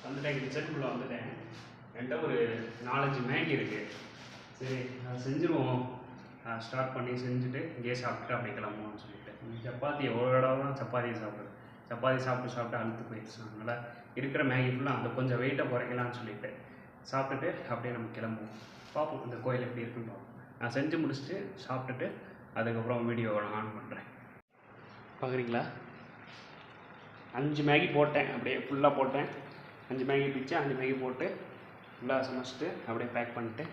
வந்துட்டேன், கிச்சனுக்குள்ளே வந்துட்டேன். என்கிட்ட ஒரு 4-5 மேகி இருக்குது. சரி அதை செஞ்சுருவோம், ஸ்டார்ட் பண்ணி செஞ்சுட்டு இங்கேயே சாப்பிட்டுட்டு அப்படி கிளம்புவோம்னு சொல்லிட்டு. சப்பாத்தி எவ்வளோ தடவை தான் சப்பாத்தி சாப்பிட்டு அழுத்து போயிடுச்சு. அதனால் இருக்கிற மேகி ஃபுல்லாக அந்த கொஞ்சம் வெயிட்டை குறைக்கலாம்னு சொல்லிட்டு சாப்பிட்டுட்டு அப்படியே நம்ம கிளம்புவோம். பார்ப்போம் இந்த கோயில் எப்படி இருக்குன்னு பார்ப்போம். நான் செஞ்சு முடிச்சுட்டு சாப்பிட்டுட்டு அதுக்கப்புறம் வீடியோவை நான் ஆன் பண்ணுறேன். பார்க்குறீங்களா, 5 மேகி போட்டேன், அப்படியே ஃபுல்லாக போட்டேன். 5 மேகி பிச்சு 5 மேகி போட்டு ஃபுல்லாக சமைச்சிட்டு அப்படியே பேக் பண்ணிட்டு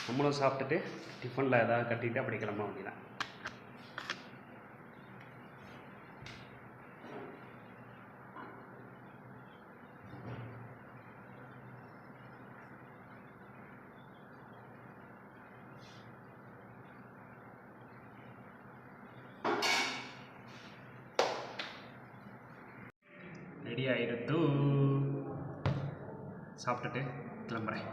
நம்மளும் சாப்பிட்டுட்டு டிஃபனில் ஏதாவது கட்டிட்டு அப்படி கிளம்ப வேண்டியதான். ரெடி ஆகிடுத்து, சாப்பிட்டுட்டு கிளம்புறேன்.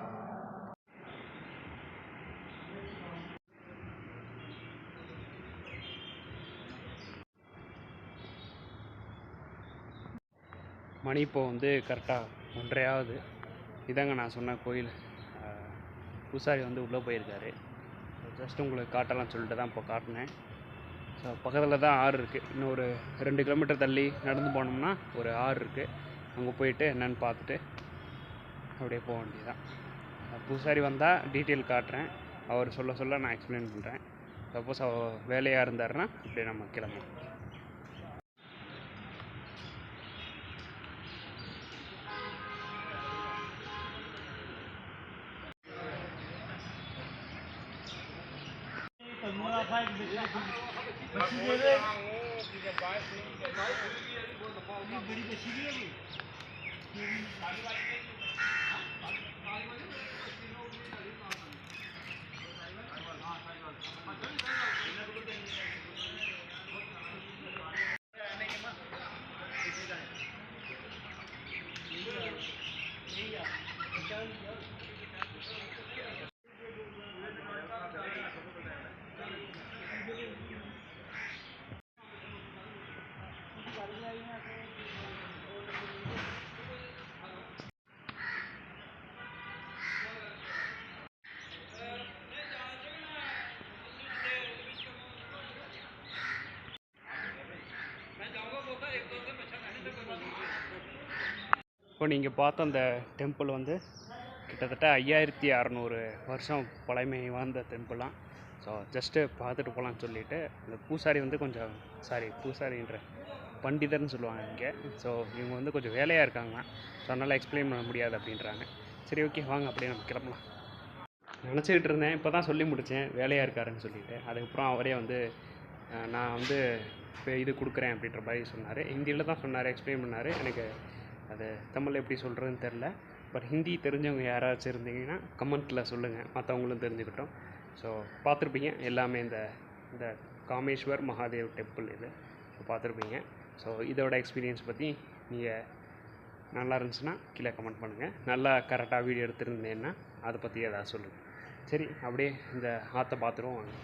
மணி இப்போ வந்து கரெக்டாக 1:30 ஆகுது. இதாங்க நான் சொன்ன கோயில். பூசாரி வந்து உள்ளே போயிருக்காரு. ஜஸ்ட் உங்களுக்கு காட்டலாம் சொல்லிட்டு தான் இப்போ காட்டினேன். ஸோ பக்கத்தில் தான் ஆறு இருக்குது. இன்னும் ஒரு 2 கிலோமீட்டர் தள்ளி நடந்து போனோம்னா ஒரு ஆறு இருக்குது. அங்கே போயிட்டு என்னென்னு பார்த்துட்டு அப்படியே போக வேண்டியதான். பூசாரி வந்தால் டீட்டெயில் காட்டுறேன், அவர் சொல்ல நான் எக்ஸ்பிளைன் பண்ணுறேன். சப்போஸ் அவர் வேலையாக இருந்தாருன்னா அப்படியே நம்ம கிளம்பலாம். இப்போ நீங்கள் பார்த்த அந்த டெம்பிள் வந்து கிட்டத்தட்ட 5600 வருஷம் பழமை வாய்ந்த டெம்பிளாம். ஸோ ஜஸ்ட்டு பார்த்துட்டு போகலான்னு சொல்லிவிட்டு இந்த பூசாரி வந்து கொஞ்சம் பூசாரின்ற பண்டிதர்னு சொல்லுவாங்க இங்கே. ஸோ இவங்க வந்து கொஞ்சம் வேலையாக இருக்காங்க, ஸோ அதனால் எக்ஸ்பிளைன் பண்ண முடியாது அப்படின்றாங்க. சரி ஓகே வாங்க அப்படியே நம்ம கிளம்பலாம். நினச்சிக்கிட்டு இருந்தேன், இப்போ தான் சொல்லி முடித்தேன் வேலையாக இருக்காருன்னு சொல்லிவிட்டு. அதுக்கப்புறம் அவரே வந்து நான் வந்து இப்போ இது கொடுக்குறேன் அப்படின்ற மாதிரி சொன்னார். ஹிந்தியில் தான் சொன்னார், எக்ஸ்பிளைன் பண்ணார். எனக்கு அது தமிழ் எப்படி சொல்கிறதுன்னு தெரில. பட் ஹிந்தி தெரிஞ்சவங்க யாராச்சும் இருந்தீங்கன்னா கமெண்ட்டில் சொல்லுங்கள், மற்றவங்களும் தெரிஞ்சுக்கிட்டோம். ஸோ பார்த்துருப்பீங்க எல்லாமே இந்த காமேஸ்வர் மகாதேவ் டெம்பிள் இது பார்த்துருப்பீங்க. ஸோ இதோட எக்ஸ்பீரியன்ஸ் பற்றி நீங்கள் நல்லா இருந்துச்சுன்னா கீழே கமெண்ட் பண்ணுங்கள். நல்லா கரெக்டாக வீடியோ எடுத்துருந்தேன்னா அதை பற்றி எதாவது சொல்லுங்கள். சரி, அப்படியே இந்த ஆற்றை பார்த்துருவோம் வாங்க.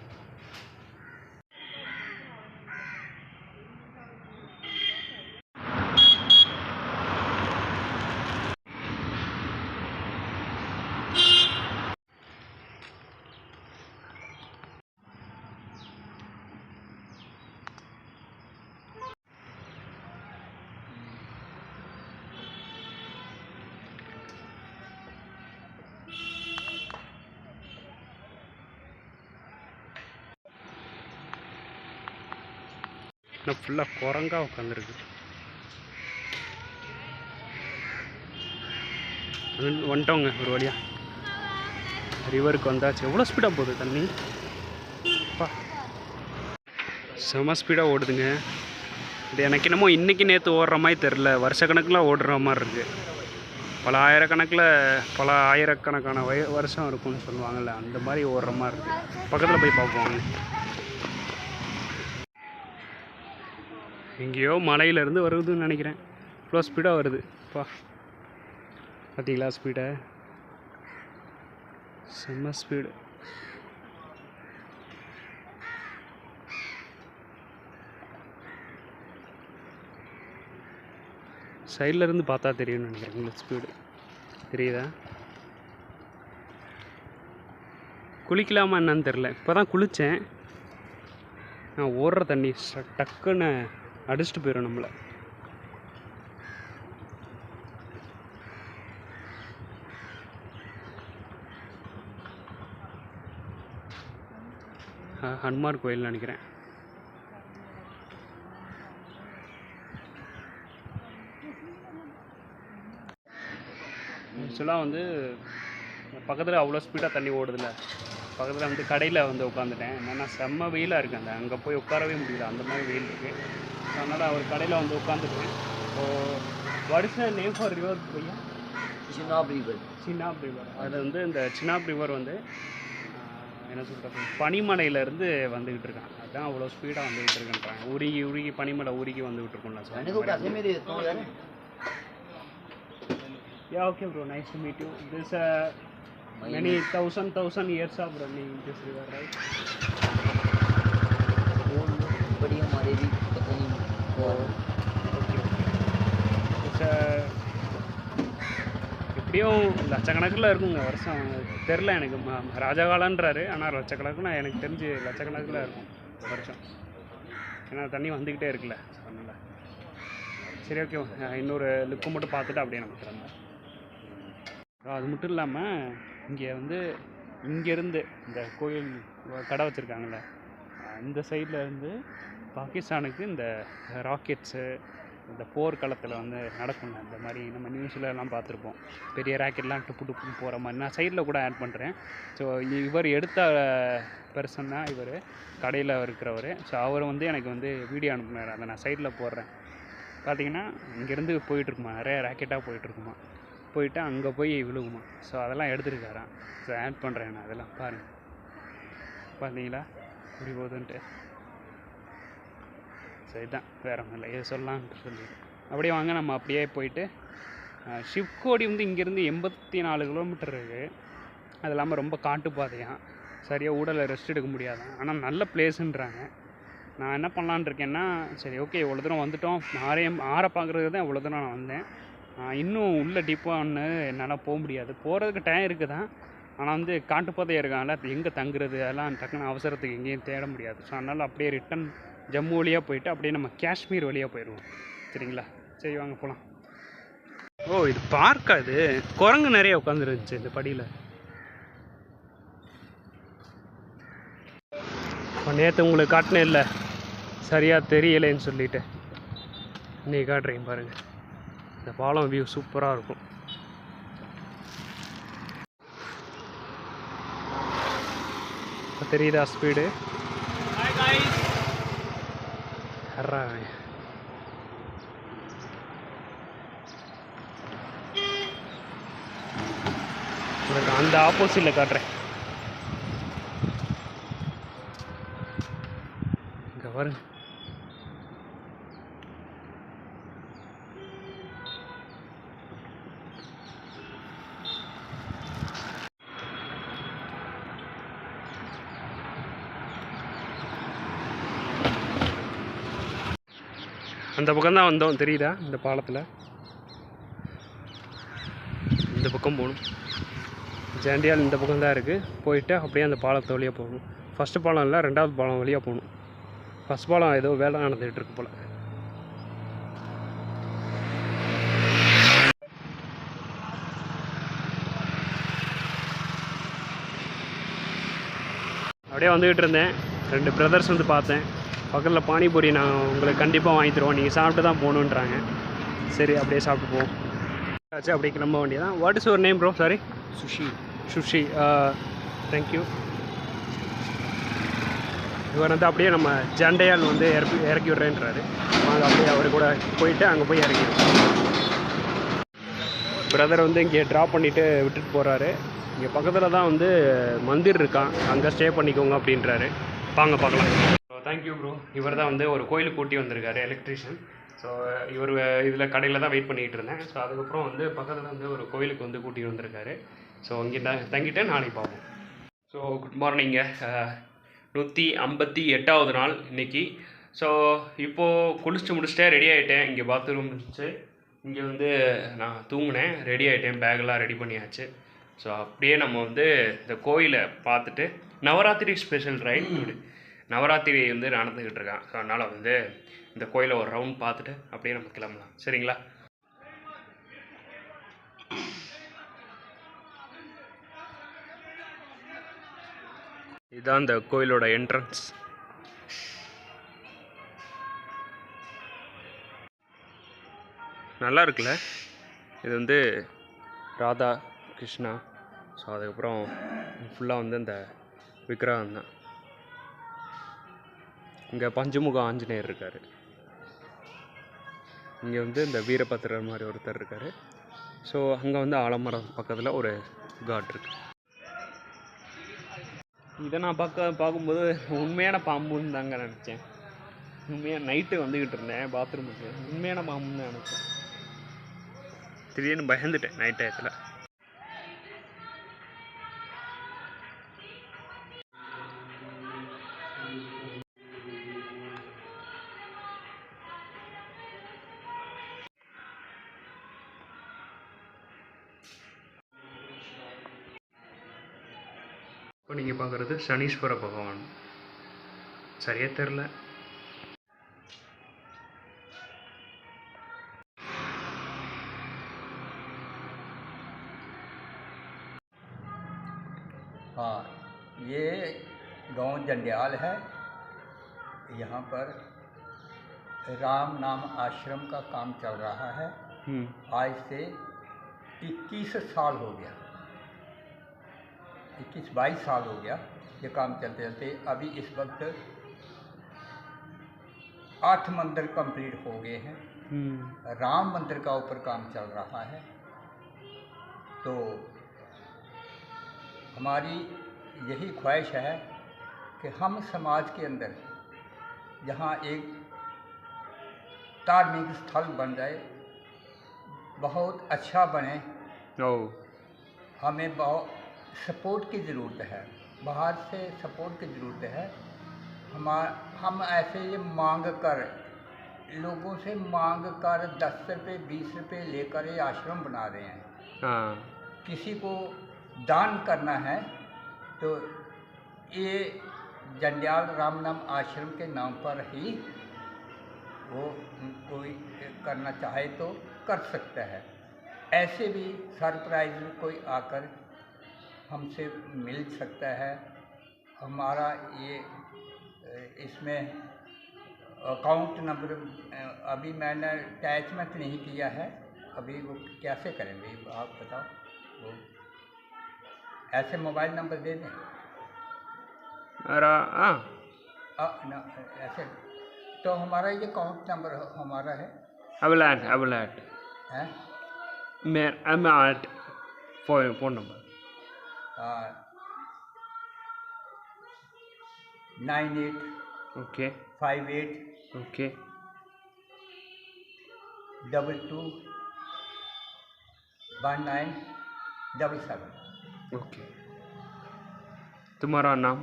இன்னும் ஃபுல்லாக குரங்கா உட்காந்துருக்கு. வந்துட்டோங்க ஒரு வழியாக ரிவருக்கு வந்தாச்சு. எவ்வளோ ஸ்பீடாக போகுது தண்ணி, அப்பா செம ஸ்பீடாக ஓடுதுங்க. இது எனக்கு என்னமோ இன்றைக்கி நேற்று ஓடுற மாதிரி தெரில, வருஷக்கணக்கில் ஓடுற மாதிரி இருக்குது. பல ஆயிரக்கணக்கான வருஷம் இருக்கும்னு சொல்லுவாங்கள்ல, அந்த மாதிரி ஓடுற மாதிரி இருக்குது. பக்கத்தில் போய் பார்ப்போம். எங்கேயோ மலையிலேருந்து வருதுன்னு நினைக்கிறேன். இவ்வளோ ஸ்பீடாக வருது. பார்த்தீங்களா ஸ்பீடை, செம்ம ஸ்பீடு. சைடில் இருந்து பார்த்தா தெரியும்னு நினைக்கிறேன். உங்களுக்கு ஸ்பீடு தெரியுதா? குளிக்கலாமா என்னன்னு தெரில. இப்போ தான் குளித்தேன். நான் ஓடுற தண்ணி டக்குன்னு அடிச்சுட்டு போயிடும் நம்மளை. ஹனுமார் கோயில் நினைக்கிறேன். ஆக்சுவலாக வந்து பக்கத்தில் அவ்வளோ ஸ்பீடாக தண்ணி ஓடுதில்ல, பக்கத்தில் வந்து கடையில் வந்து உட்காந்துட்டேன். என்னென்னா செம்ம வெயிலாக இருக்குது, அங்கே போய் உட்காரவே முடியல, அந்த மாதிரி வெயில் இருக்குது. அதனால் அவர் கடையில் வந்து உட்காந்துட்டேன். So what is the name for river பையா? Chenab River. சின்னாப் ரிவர். அது வந்து இந்த சின்னாப் ரிவர் வந்து என்ன சொல்கிறது, பனிமலையிலேருந்து வந்துக்கிட்டு இருக்கான். அதுதான் அவ்வளோ ஸ்பீடாக வந்துக்கிட்டு இருக்குன்றாங்க. உருகி பனிமலை உருகி வந்துக்கிட்டு இருக்கோம்ல sir. Yeah, okay bro, nice to meet you. This many thousand years of running this river, right? बड़ी हमारे भी पता नहीं. Okay. It's எப்படியும் லட்சக்கணக்கில் இருக்குங்க வருஷம். தெரில எனக்கு, ராஜகாலன்றாரு. ஆனால் லட்சக்கணக்குனா எனக்கு தெரிஞ்சு லட்சக்கணக்கில் இருக்கும் வருஷம். ஏன்னா தண்ணி வந்துக்கிட்டே இருக்குல்ல, அதனால். சரி, ஓகே, இன்னொரு லுக்கு மட்டும் பார்த்துட்டு அப்படியே நம்ம திறந்தேன். அது மட்டும் இல்லாமல் இங்கே வந்து இங்கேருந்து இந்த கோயில் கடை வச்சுருக்காங்கள்ல, இந்த சைடில் இருந்து பாகிஸ்தானுக்கு இந்த ராக்கெட்ஸு, இந்த போர்க்களத்தில் வந்து நடக்குங்க. இந்த மாதிரி நம்ம நியூஸில் எல்லாம் பார்த்துருப்போம். பெரிய ராக்கெட்லாம் டுப்புன்னு போகிற மாதிரி. நான் சைடில் கூட ஆட் பண்ணுறேன். ஸோ இவர் எடுத்த பர்சன் தான் இவர், கடையில் இருக்கிறவர். ஸோ அவர் வந்து எனக்கு வந்து வீடியோ அனுப்புனார், அதை நான் சைடில் போடுறேன். பார்த்தீங்கன்னா இங்கேருந்து போயிட்டுருக்குமா, நிறைய ராக்கெட்டாக போயிட்டுருக்குமா, போயிட்டு அங்கே போய் விழுகுமா. ஸோ அதெல்லாம் எடுத்துருக்காரான். ஸோ ஆட் பண்ணுறேன் நான், அதெல்லாம் பாருங்கள். பார்த்தீங்களா இப்படி போகுதுன்ட்டு. ஸோ இதுதான், வேறு ஒன்றும் இல்லை, இது சொல்லலான்ட்டு சொல்லி அப்படியே வாங்க நம்ம அப்படியே போயிட்டு. ஷிவ்கோடி வந்து இங்கேருந்து 84 கிலோமீட்டர் இருக்குது. அது இல்லாமல் ரொம்ப காட்டு பாதையாக, சரியாக ஊடலை ரெஸ்ட் எடுக்க முடியாதான். ஆனால் நல்ல பிளேஸுன்றாங்க. நான் என்ன பண்ணலான்னு இருக்கேன்னா, சரி ஓகே இவ்வளோ தூரம் வந்துவிட்டோம், ஆறை பார்க்குறதுக்கு தான் இவ்வளோ தூரம் நான் வந்தேன். இன்னும் உள்ள டீப்பாக ஒன்று என்னால் போக முடியாது. போகிறதுக்கு டைம் இருக்குது தான், ஆனால் வந்து காட்டுப்பாதையாக இருக்காங்கல்ல, அது எங்கே தங்குறது அதெல்லாம் டக்குன்னு அவசரத்துக்கு எங்கேயும் தேட முடியாது. ஸோ அதனால் அப்படியே ரிட்டன் ஜம்மு வழியாக போயிட்டு அப்படியே நம்ம காஷ்மீர் வழியாக போயிடுவோம். சரிங்களா? சரி வாங்க போகலாம். ஓ, இது பார்க்கா? இது குரங்கு நிறைய உட்காந்துருந்துச்சு இந்த படியில். நேற்று உங்களுக்கு காட்டினேன் இல்லை, சரியாக தெரியலைன்னு சொல்லிவிட்டு இன்றைக்கி காட்டுறேன் பாருங்கள். இந்த பாலம் வியூ சூப்பராக இருக்கும். இப்போ தெரியுதா ஸ்பீடு? உங்களுக்கு அந்த ஆப்போசிட்டில் காட்டுறேன். இங்கே பாருங்க. அந்த பக்கம் தான் வந்தோம், தெரியுதா? இந்த பாலத்தில் இந்த பக்கம் போகணும். ஜாண்டியால் இந்த பக்கம் தான் இருக்குது. போயிட்டு அப்படியே அந்த பாலத்தை வழியாக போகணும். ஃபஸ்ட்டு பாலம் இல்லை, 2வது பாலம் வழியாக போகணும். ஃபஸ்ட் பாலம் ஏதோ வேலை நடந்துகிட்டு இருக்கு போல். அப்படியே வந்துக்கிட்டு இருந்தேன். 2 பிரதர்ஸ் வந்து பார்த்தேன். பக்கத்தில் பானிபூரி நாங்கள் உங்களுக்கு கண்டிப்பாக வாங்கி தருவோம், நீங்கள் சாப்பிட்டு தான் போகணுன்றாங்க. சரி, அப்படியே சாப்பிட்டு போவோம். ஆச்சு, அப்படியே கிளம்ப வேண்டியதான். What is your name bro? Sorry. Sushi. Sushi. Thank you. இவர் வந்து அப்படியே நம்ம ஜண்டையால் வந்து இறக்கி விட்றேன்றாரு. வாங்க அப்படியே அவர் கூட போயிட்டு அங்கே போய் இறக்கிடுவோம். பிரதர் வந்து இங்கே ட்ராப் பண்ணிவிட்டு விட்டுட்டு போகிறாரு. இங்கே பக்கத்தில் தான் வந்து மந்திர் இருக்கான், அங்கே ஸ்டே பண்ணிக்கோங்க அப்படின்றாரு. வாங்க பார்க்கலாம். Thank you bro. இவர் தான் வந்து ஒரு கோயிலுக்கு கூட்டி வந்திருக்காரு, எலக்ட்ரீஷியன். ஸோ இவர் இதில் கடையில் தான் வெயிட் பண்ணிகிட்டு இருந்தேன். ஸோ அதுக்கப்புறம் வந்து பக்கத்தில் வந்து ஒரு கோயிலுக்கு வந்து கூட்டி வந்திருக்காரு. ஸோ இங்கே தங்கிட்டு நாளைக்கு பார்ப்போம். So good மார்னிங்க. 158வது நாள் இன்றைக்கி. ஸோ இப்போது குளிச்சுட்டு முடிச்சுட்டே ரெடி ஆகிட்டேன். இங்கே பாத்ரூம் இருந்துச்சு, இங்கே வந்து நான் தூங்கினேன், ரெடி ஆகிட்டேன், பேக்கெல்லாம் ரெடி பண்ணியாச்சு. ஸோ அப்படியே நம்ம வந்து இந்த கோயிலை பார்த்துட்டு, நவராத்திரி ஸ்பெஷல் ரைட், நவராத்திரி வந்து நடந்துக்கிட்டு இருக்கான். ஸோ அதனால் வந்து இந்த கோயிலை ஒரு ரவுண்ட் பார்த்துட்டு அப்படியே நம்ம கிளம்பலாம். சரிங்களா? இதுதான் இந்த கோயிலோட என்ட்ரன்ஸ். நல்லா இருக்குல்ல? இது வந்து ராதா கிருஷ்ணா. ஸோ அதுக்கப்புறம் ஃபுல்லாக வந்து இந்த விக்கிரகம் தான். இங்கே பஞ்சமுக ஆஞ்சநேயர் இருக்கார். இங்கே வந்து இந்த வீரபத்திரர் மாதிரி ஒருத்தர் இருக்கார். ஸோ அங்கே வந்து ஆலமரம் பக்கத்தில் ஒரு காட் இருக்கு. இதை நான் பார்க்கும்போது உண்மையான பாம்புன்னு தாங்க நினச்சேன். உண்மையாக நைட்டு வந்துக்கிட்டு இருந்தேன் பாத்ரூமுக்கு, உண்மையான பாம்புன்னு தான் நினச்சேன். திடீர்னு பயந்துட்டேன் நைட் டயத்தில். இப்போ நீங்கள் பார்க்குறது சனீஸ்வர பகவான். சரியாக தெரில. हाँ, ये गांव जंडियाल है। यहाँ पर राम नाम आश्रम का काम चल रहा है। आज से 21 साल हो गया, 21-22 साल हो गया ये काम चलते चलते। अभी इस वक्त 8 मंदिर कंप्लीट हो गए हैं। राम मंदिर का ऊपर काम चल रहा है। तो हमारी यही ख्वाहिश है कि हम समाज के अंदर यहाँ एक धार्मिक स्थल बन जाए, बहुत अच्छा बने। हमें बहुत सपोर्ट की ज़रूरत है, बाहर से सपोर्ट की ज़रूरत है। हम ऐसे ये मांग कर, लोगों से मांग कर 10 रुपये 20 रुपये लेकर ये आश्रम बना रहे हैं। किसी को दान करना है तो ये जंडियाल राम नाम आश्रम के नाम पर ही वो कोई करना चाहे तो कर सकता है। ऐसे भी सरप्राइज कोई आकर हमसे मिल सकता है। हमारा ये इसमें अकाउंट नंबर अभी मैंने अटैचमेंट नहीं किया है, अभी वो कैसे करेंगे आप बताओ। वो ऐसे मोबाइल नंबर दे दें ऐसे तो हमारा ये अकाउंट नंबर हमारा है। I will add. मैं I'm add phone number. 98 okay 58 okay 22 1977। Okay. तुम्हारा नाम?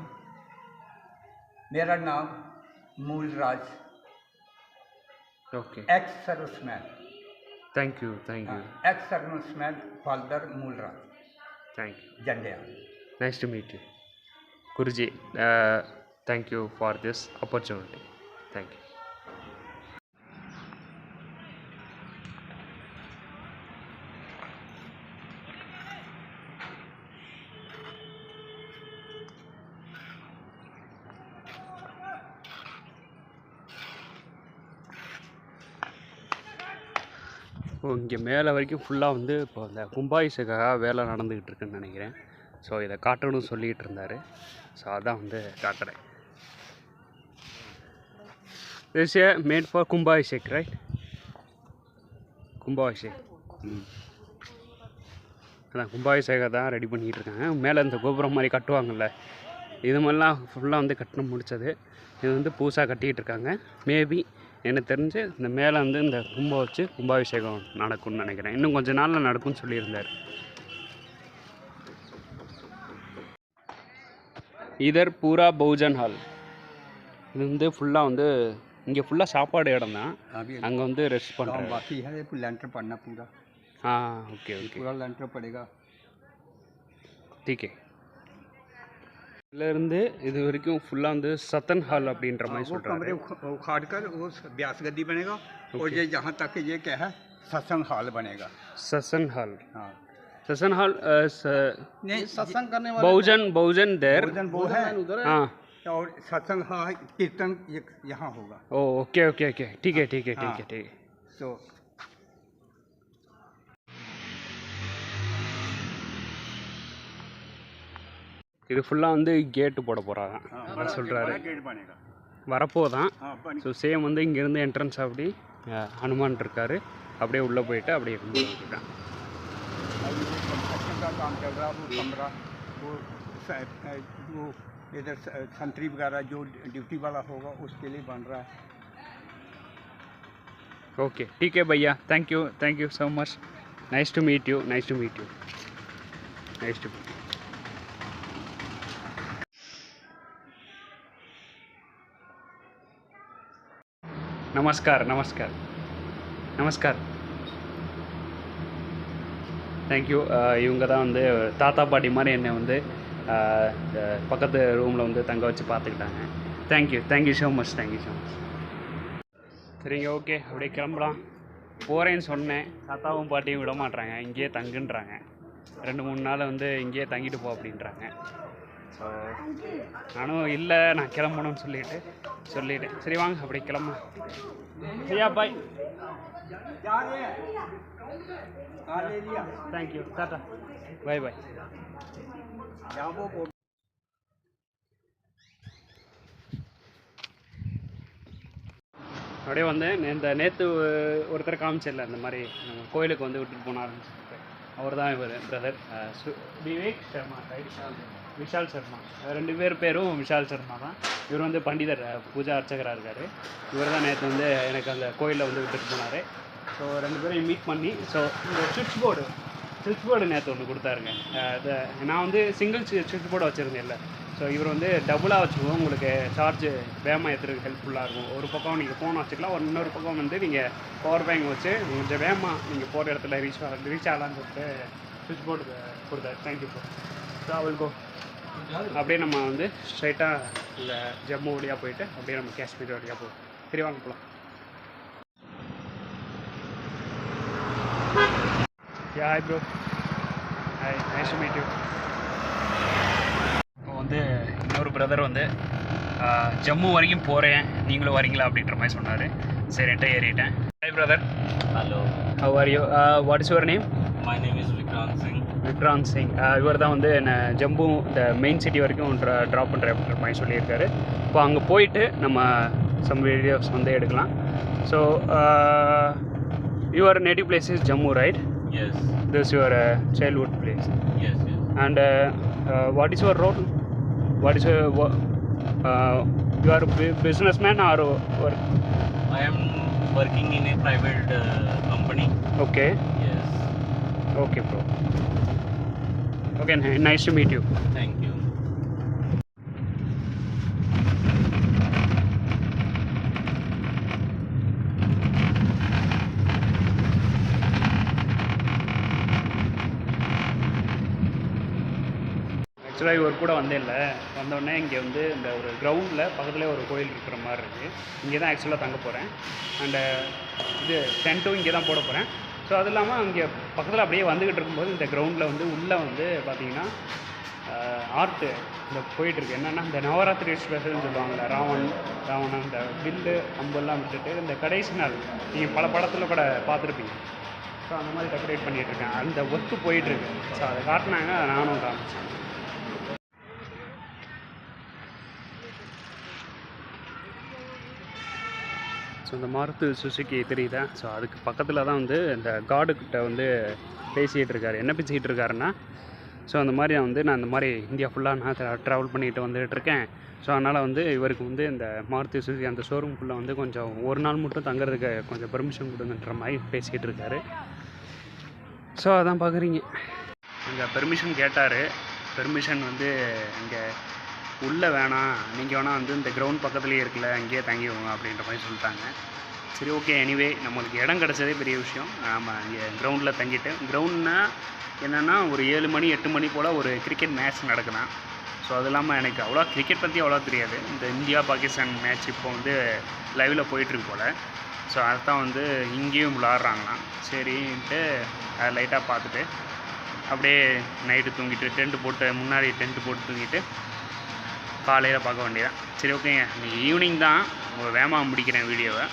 मेरा नाम Mulraj, okay. Ex serviceman, thank you ex serviceman father Mulraj, thank you. Jandiya. Nice to meet you Guruji. Thank you for this opportunity, thank you. இங்கே மேலே வரைக்கும் ஃபுல்லாக வந்து இப்போ இந்த கும்பாபிஷேகாக வேலை நடந்துக்கிட்டு இருக்குன்னு நினைக்கிறேன். ஸோ இதை காட்டணும்னு சொல்லிகிட்டு இருந்தார். ஸோ அதான் வந்து காட்டுறேன். This a made for Kumbhabhishek, right? Kumbhabhishek. அதான் கும்பாபிஷேகை தான் ரெடி பண்ணிக்கிட்டு இருக்காங்க. மேலே இந்த கோபுரம் மாதிரி கட்டுவாங்கள்ல, இது மாதிரிலாம் ஃபுல்லாக வந்து கட்டணம் முடித்தது. இது வந்து புதுசாக கட்டிக்கிட்டு இருக்காங்க. மேபி எனக்கு தெரிஞ்சு இந்த மேலே வந்து இந்த கும்பம் வச்சு கும்பாபிஷேகம் நடக்கும்னு நினைக்கிறேன். இன்னும் கொஞ்சம் நாளில் நடக்கும்னு சொல்லியிருந்தார். இதர் பூரா பௌஜன் ஹால். இது வந்து ஃபுல்லாக வந்து இங்கே ஃபுல்லாக சாப்பாடு இடம் தான். அங்கே வந்து ரெஸ்ட் பண்ணுறோம். बाकी है लेंटर पड़ना पूरा। ஓகே ஓகே, पूरा लेंटर पड़ेगा। ठीक है। இதுலேருந்து இது வரைக்கும் ஃபுல்லாக வந்து சத்தன் ஹால் அப்படின்ற மாதிரி वो कमरे சொல்கிறாரு. उखाड़ कर वो ब्यास गद्दी बनेगा और ये जहाँ तक ये क्या है सत्संग हॉल बनेगा। ससन हॉल, हाँ ससन हॉल नहीं सत्संग करने बहुजन देर। भोजन वो है हाँ, और सत्संग हाँ कीर्तन यहाँ होगा। ओ ओके ओके ओके, ठीक है ठीक है ठीक है ठीक है। तो இது ஃபுல்லாக வந்து கேட்டு போட போகிறாங்க சொல்கிறாரு. गेट बनेगा। வரப்போதான். हाँ ஸோ சேம் வந்து இங்கேருந்து என்ட்ரன்ஸ் அப்படி ஹனுமான் இருக்கார், அப்படியே உள்ளே போயிட்டு அப்படியே இருக்கான். अभी वो कंस्ट्रक्शन का काम चल रहा है। वो कमरा वो इधर संतरी वगैरह जो ड्यूटी वाला होगा उसके लिए बन रहा है। ओके ठीक है भैया, thank you so much, nice to meet you. நமஸ்கார். தேங்க்யூ. இவங்க தான் வந்து தாத்தா பாட்டி மாதிரி என்னை வந்து பக்கத்து ரூமில் வந்து தங்க வச்சு பார்த்துக்கிட்டாங்க. Thank you so much. சரிங்க, ஓகே, அப்படியே கிளம்பலாம். போகிறேன்னு சொன்னேன், தாத்தாவும் பாட்டியும் விட மாட்றாங்க, இங்கேயே தங்குன்றாங்க. 2-3 நாள் வந்து இங்கேயே தங்கிட்டு போ அப்படின்றாங்க. ஸோ நானும் இல்லை, நான் கிளம்பணும்னு சொல்லிட்டேன். சரி வாங்க அப்படியே கிளம்பலாம். சரியா, பாய். தேங்க்யூ, டாட்டா, பாய். அப்படியே வந்தேன். இந்த நேற்று ஒருத்தர் காமிச்சிடல, இந்த மாதிரி நம்ம கோயிலுக்கு வந்து விட்டுட்டு போனாருன்னு சொல்லிட்டு, அவர் தான் இவர் பிரதர் விவேக் சர்மா, விஷால் சர்மா. 2 பேரும் விஷால் சர்மா தான். இவர் வந்து பண்டிதர், பூஜா அர்ச்சகராக இருக்கார். இவர் தான் நேற்று வந்து எனக்கு அந்த கோயிலில் வந்து விட்டுட்டு போனார். ஸோ 2 பேரையும் மீட் பண்ணி, ஸோ இந்த சுவிட்ச் போர்டு நேற்று ஒன்று கொடுத்தாருங்க. நான் வந்து சிங்கிள் சுவிட்ச் போர்டு வச்சுருந்தேன்ல, ஸோ இவர் வந்து டபுளாக வச்சுக்குவோம். உங்களுக்கு சார்ஜ் வேகமாக ஏற்றுறதுக்கு ஹெல்ப்ஃபுல்லாக இருக்கும். ஒரு பக்கம் நீங்கள் ஃபோன் வச்சுக்கலாம், இன்னொரு பக்கம் வந்து நீங்கள் பவர் பேங்க் வச்சு கொஞ்சம் வேகமாக நீங்கள் போகிற இடத்துல ரீச் ஆகலான்னு சொல்லிட்டு சுவிட்ச் போர்டு கொடுத்தாரு. Thank you bro. ஸோ அவளுக்கோ அப்படியே நம்ம வந்து ஸ்ட்ரைட்டாக இந்த ஜம்மு வழியாக போயிட்டு அப்படியே நம்ம காஷ்மீர் வழியாக போவோம். சரி வாங்க போகலாம். Hi bro, hi, nice to meet you. இப்போ வந்து இன்னொரு பிரதர் வந்து ஜம்மு வரைக்கும் போகிறேன், நீங்களும் வரீங்களா அப்படின்ற மாதிரி சொன்னார். சரின்ட்டு ஏறிட்டேன். Hi brother. Hello, how are you? What is your name? My name is Vikrant Singh. இவர் தான் வந்து என்னை ஜம்மு இந்த மெயின் சிட்டி வரைக்கும் ட்ராப் பண்ணுற அப்படின்ற மாதிரி சொல்லியிருக்காரு. இப்போ அங்கே போயிட்டு நம்ம சம் வீடியோஸ் வந்து எடுக்கலாம். So your native place is Jammu, right? Yes. This is your childhood place. Yes. And What is your role? What is your you are a businessman or? I am working in a private company. Okay. Yes. Okay, bro. Okay, nice to meet you. Thank you. ஆக்சுவலாக இவர் கூட வந்தேன்ல, வந்தோடனே இங்கே வந்து இந்த ஒரு கிரவுண்டில் பக்கத்துலேயே ஒரு கோயில் இருக்கிற மாதிரி இருக்குது. இங்கே தான் ஆக்சுவலாக தங்க போகிறேன். அண்டு இது டென்ட்டும் இங்கே தான் போட போகிறேன். ஸோ அது இல்லாமல் அங்கே பக்கத்தில் அப்படியே வந்துக்கிட்டு இருக்கும்போது இந்த கிரவுண்டில் வந்து உள்ளே வந்து பார்த்திங்கன்னா ஆர்ட்டு இந்த போயிட்டுருக்கு. என்னென்னா இந்த நவராத்திரி ஸ்பெஷல்னு சொல்லுவாங்கள்ல, ராவணன் இந்த வில்லு அம்பெல்லாம் விட்டுட்டு இந்த கடைசி நாள் நீங்கள் பல படத்தில் கூட பார்த்துருப்பீங்க. ஸோ அந்த மாதிரி டெக்கரேட் பண்ணிகிட்ருக்கேன். அந்த ஒர்க்கு போயிட்டுருக்கு. ஸோ அதை காட்டினாங்க, நானும் காமிச்சேன். ஸோ இந்த மாருதி சுசுகி தெரியுதா? ஸோ அதுக்கு பக்கத்தில் தான் வந்து இந்த கார்டுக்கிட்ட வந்து பேசிகிட்டு இருக்காரு. என்ன பேசிக்கிட்டு இருக்காருன்னா, ஸோ அந்த மாதிரி நான் இந்த மாதிரி இந்தியா ஃபுல்லாக நான் ட்ராவல் பண்ணிட்டு வந்துகிட்ருக்கேன். ஸோ அதனால் வந்து இவருக்கு வந்து இந்த மாருதி சுசுகி அந்த ஷோரூம்குள்ளே வந்து கொஞ்சம் ஒரு நாள் மட்டும் தங்குறதுக்கு கொஞ்சம் பெர்மிஷன் கொடுங்கன்ற மாதிரி பேசிகிட்டு இருக்காரு. ஸோ அதான் பார்க்குறீங்க. இங்கே பெர்மிஷன் கேட்டார். பெர்மிஷன் வந்து இங்கே உள்ளே வேணாம், நீங்கள் வேணால் வந்து இந்த கிரவுண்ட் பக்கத்துலேயே இருக்குல்ல, அங்கேயே தங்கிடுவோங்க அப்படின்ற மாதிரி சொல்லிட்டாங்க. சரி, ஓகே. எனிவே நம்மளுக்கு இடம் கிடச்சதே பெரிய விஷயம். ஆமாம், இங்கே கிரவுண்டில் தங்கிட்டு, கிரவுண்ட்னா என்னென்னா ஒரு 7 மணி 8 மணி போல் ஒரு கிரிக்கெட் மேட்ச் நடக்குதான். ஸோ அது இல்லாமல் எனக்கு அவ்வளோ கிரிக்கெட் பற்றி அவ்வளோ தெரியாது. இந்த இந்தியா பாகிஸ்தான் மேட்ச் இப்போ வந்து லைவில் போயிட்டுருக்கு போல். ஸோ அதுதான் வந்து இங்கேயும் விளாட்றாங்களாம். சரின்ட்டு அதை லைட்டாக பார்த்துட்டு அப்படியே நைட்டு தூங்கிட்டு முன்னாடி டென்ட்டு போட்டு தூங்கிட்டு காலையில் பார்க்க வேண்டியதான். சரி, ஓகேங்க. இன்றைக்கி ஈவினிங் தான் வேகமாக முடிக்கிறேன் வீடியோவை.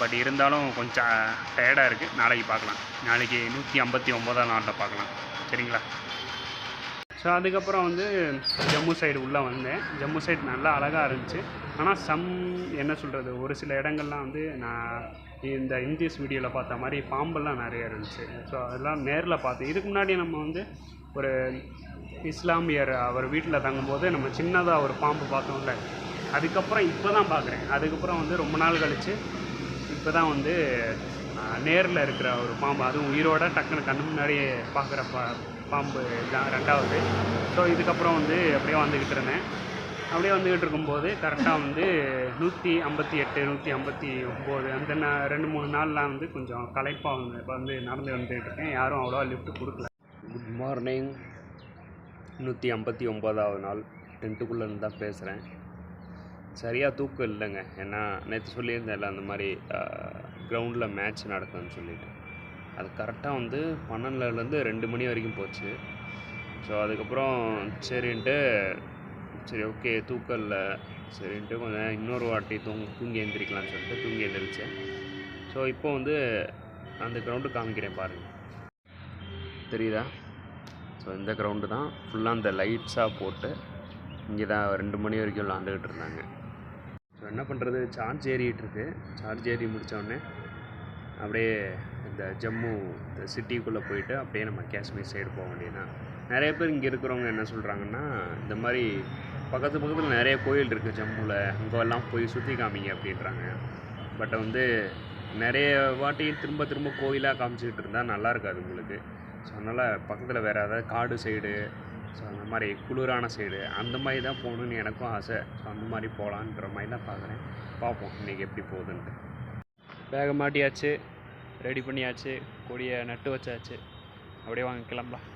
பட் இருந்தாலும் கொஞ்சம் டயர்டாக இருக்குது. நாளைக்கு பார்க்கலாம். நாளைக்கு 159ஆம் நாளில் பார்க்கலாம். சரிங்களா? ஸோ அதுக்கப்புறம் வந்து ஜம்மு சைடு உள்ளே வந்தேன். ஜம்மு சைடு நல்லா அழகாக இருந்துச்சு. ஆனால் என்ன சொல்கிறது, ஒரு சில இடங்கள்லாம் வந்து நான் இந்த இந்தியஸ் வீடியோவில் பார்த்த மாதிரி பாம்பெல்லாம் நிறைய இருந்துச்சு. ஸோ அதெல்லாம் நேரில் பார்த்தேன். இதுக்கு முன்னாடி நம்ம வந்து ஒரு இஸ்லாமியர் அவர் வீட்டில் தங்கும்போது நம்ம சின்னதாக ஒரு பாம்பு பார்த்தோம்ல, அதுக்கப்புறம் இப்போ தான் பார்க்குறேன். அதுக்கப்புறம் வந்து ரொம்ப நாள் கழித்து இப்போ தான் வந்து நேரில் இருக்கிற ஒரு பாம்பு, அதுவும் உயிரோட டக்குன்னு கண்ணு முன்னாடியே பார்க்குற பாம்பு தான் 2வது. ஸோ இதுக்கப்புறம் வந்து அப்படியே வந்துக்கிட்டு இருந்தேன். அப்படியே வந்துக்கிட்டு இருக்கும்போது கரெக்டாக வந்து 158 159 அந்த 2-3 நாள்லாம் வந்து கொஞ்சம் களைப்பாக வந்து நடந்து வந்துக்கிட்டு இருக்கேன். யாரும் அவ்வளோவா லிஃப்ட் கொடுக்கல. Good morning. 159ஆவது நாள். டென்ட்டுக்குள்ளேருந்து தான் பேசுகிறேன். சரியாக தூக்கம் இல்லைங்க. ஏன்னா நேற்று சொல்லியிருந்தேன்ல அந்த மாதிரி கிரவுண்டில் மேட்ச் நடக்குதுன்னு சொல்லிட்டு, அது கரெக்டாக வந்து 12லேருந்து 2 மணி வரைக்கும் போச்சு. ஸோ அதுக்கப்புறம் சரி ஓகே தூக்கம் இல்லை, சரின்ட்டு கொஞ்சம் இன்னொரு வாட்டி தூங்கி எழுந்திரிக்கலான்னு சொல்லிட்டு தூங்கி எழுந்திரிச்சேன். ஸோ இப்போ வந்து அந்த கிரவுண்டு காமிக்கிறேன் பாருங்கள், தெரியுதா? ஸோ இந்த கிரவுண்டு தான் ஃபுல்லாக அந்த லைட்ஸாக போட்டு இங்கே தான் 2 மணி வரைக்கும் விளாண்டுக்கிட்டு இருந்தாங்க. ஸோ என்ன பண்ணுறது, சார்ஜ் ஏறிட்டுருக்கு. சார்ஜ் ஏறி முடித்தோடனே அப்படியே இந்த ஜம்மு இந்த சிட்டிக்குள்ளே போயிட்டு அப்படியே நம்ம காஷ்மீர் சைடு போக வேண்டியதுதான். நிறைய பேர் இங்கே இருக்கிறவங்க என்ன சொல்கிறாங்கன்னா, இந்த மாதிரி பக்கத்தில் நிறைய கோயில் இருக்குது ஜம்முவில், அங்கெல்லாம் போய் சுற்றி காமிங்க அப்படின்றாங்க. பட் வந்து நிறைய வாட்டி திரும்ப கோயிலாக காமிச்சிக்கிட்டு இருந்தால் நல்லா இருக்காது உங்களுக்கு. ஸோ அதனால் பக்கத்தில் வேறு ஏதாவது காடு சைடு, ஸோ அந்த மாதிரி குளிரான சைடு அந்த மாதிரி தான் போகணுன்னு எனக்கும் ஆசை. ஸோ அந்த மாதிரி போகலான்ற மாதிரி தான் பார்க்குறேன். பார்ப்போம் இன்றைக்கி எப்படி போகுதுன்ட்டு. பேக மாட்டியாச்சு, ரெடி பண்ணியாச்சு, கொடியை நட்டு வச்சாச்சு. அப்படியே வாங்க கிளம்பலாம்.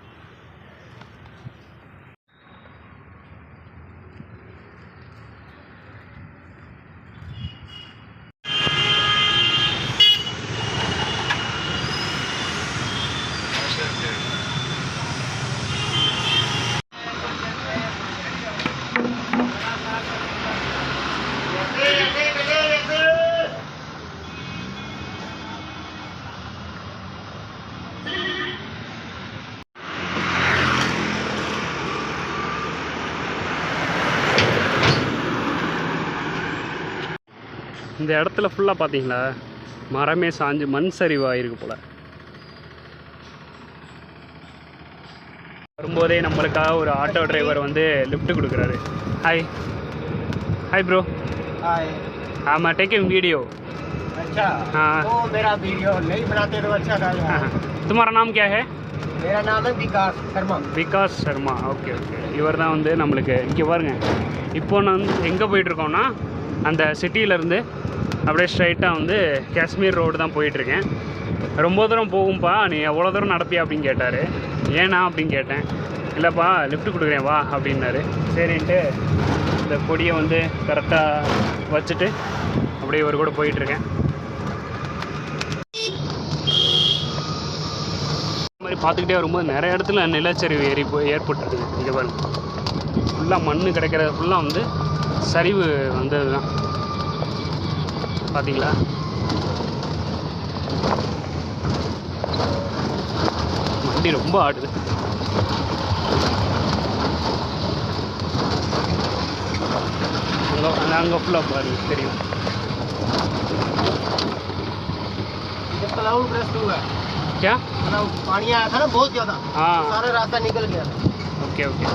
இந்த இடத்துல ஃபுல்லாக பார்த்தீங்களா, மரமே சாஞ்சு மண் சரிவாக இருக்கு போல். வரும்போதே நம்மளுக்காக ஒரு ஆட்டோ டிரைவர் வந்து லிஃப்ட் கொடுக்குறாரு. Hi hi bro. हाय. हाँ मैं टेकिंग वीडियो. अच्छा. हाँ. तो मेरा वीडियो नहीं बनाते तो अच्छा था. हाँ. तुम्हारा नाम क्या है? मेरा नाम है विकास शर्मा. விகாஸ் சர்மா. Okay okay. இவர் தான் வந்து நம்மளுக்கு இங்கே பாருங்க. இப்போ நான் எங்கே போயிட்டுருக்கோன்னா அந்த சிட்டியிலேருந்து அப்படியே ஸ்ட்ரைட்டாக வந்து காஷ்மீர் ரோடு தான் போயிட்டுருக்கேன். ரொம்ப தூரம் போகும்பா, நீ எவ்வளோ தூரம் நடப்பியா அப்படின்னு கேட்டார். ஏன்னா அப்படின்னு கேட்டேன். இல்லைப்பா லிஃப்ட் கொடுக்குறேன் வா அப்படின்னாரு. சரின்ட்டு இந்த கொடியை வந்து கரெக்டாக வச்சுட்டு அப்படியே ஒரு கூட போயிட்டுருக்கேன். இந்த மாதிரி பார்த்துக்கிட்டே வரும்போது நிறைய இடத்துல நிலச்சரிவு ஏற்பட்டுருக்குது. இங்கே பாருங்க, ஃபுல்லாக மண் கிடைக்கிறது ஃபுல்லாக வந்து சரிவு வந்தது தான். பார்த்தீங்களா? வண்டி ரொம்ப ஆடுது. अங்கே फुल्ला பாருங்க தெரியும். जब क्लाउड ब्रस्ट हुआ क्या पानी आया था ना बहुत ज़्यादा. हाँ सारा रास्ता निकल गया था. Okay okay.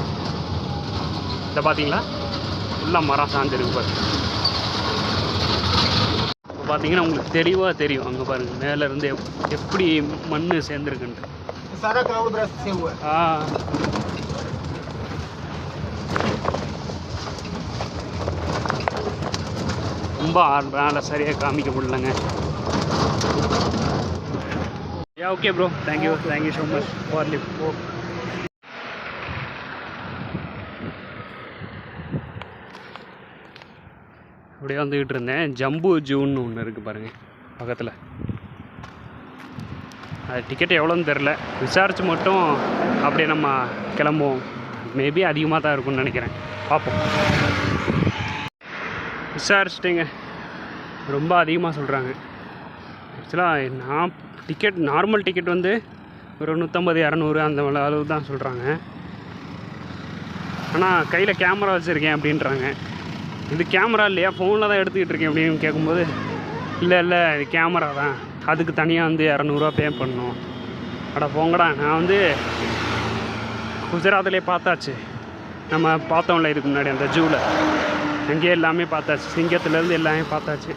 இதை பார்த்தீங்களா ஃபுல்லாக மரம் சாஞ்சிருக்கு பாருங்க. இப்போ பார்த்தீங்கன்னா உங்களுக்கு தெளிவாக தெரியும். அங்கே பாருங்கள் மேலேருந்து எப்படி மண் சேர்ந்துருக்குன்ட்டு. सारा क्लाउड ब्रस्ट से हुआ. ரொம்ப ஆடுறனால சரியாக காமிக்க முடியலங்க. Yeah okay bro, thank you so much for lift. அப்படியே வந்துக்கிட்டு இருந்தேன். ஜம்பு ஜூன்னு ஒன்று இருக்குது பாருங்கள் பக்கத்தில். அது டிக்கெட் எவ்வளோன்னு தெரில, விசாரித்து மட்டும் அப்படியே நம்ம கிளம்புவோம். மேபி அதிகமாக தான் இருக்கும்னு நினைக்கிறேன், பார்ப்போம். விசாரிச்சிட்டிங்க, ரொம்ப அதிகமாக சொல்கிறாங்க. ஆக்சுவலாக நான் டிக்கெட் நார்மல் டிக்கெட் வந்து ஒரு 150-200 அந்த அளவு தான் சொல்கிறாங்க. ஆனால் கையில் கேமரா வச்சுருக்கேன் அப்படின்றாங்க. இது கேமரா இல்லையா, ஃபோனில் தான் எடுத்துக்கிட்டு இருக்கேன் அப்படின்னு கேட்கும்போது இல்லை இது கேமரா தான், அதுக்கு தனியாக வந்து 200 பே பண்ணணும். அட போங்கடா, நான் வந்து குஜராத்லேயே பார்த்தாச்சு. நம்ம பார்த்தோம்ல இதுக்கு முன்னாடி அந்த ஜூவில், அங்கேயே எல்லாமே பார்த்தாச்சு. சிங்கத்துலேருந்து எல்லாமே பார்த்தாச்சு.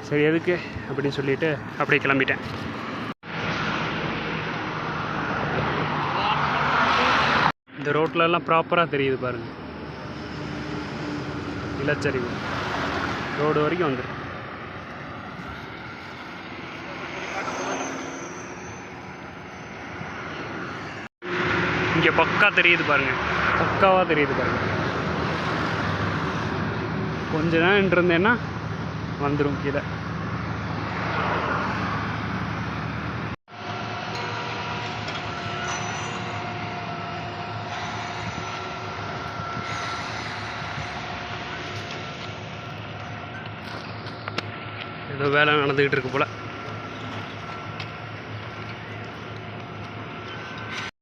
சரி எதுக்கு அப்படின்னு சொல்லிட்டு அப்படியே கிளம்பிட்டேன். இந்த ரோட்லலாம் ப்ராப்பராக தெரியுது பாருங்கள், நிலச்சரிவு ரோடு வரைக்கும் வந்துடும். இங்கே பக்கா தெரியுது பாருங்கள், பக்காவாக தெரியுது பாருங்கள். கொஞ்ச நேரம் இருந்தேன்னா வந்துடும் கீழே. ஏதோ வேலை நடந்துக்கிட்டு இருக்கு போல்.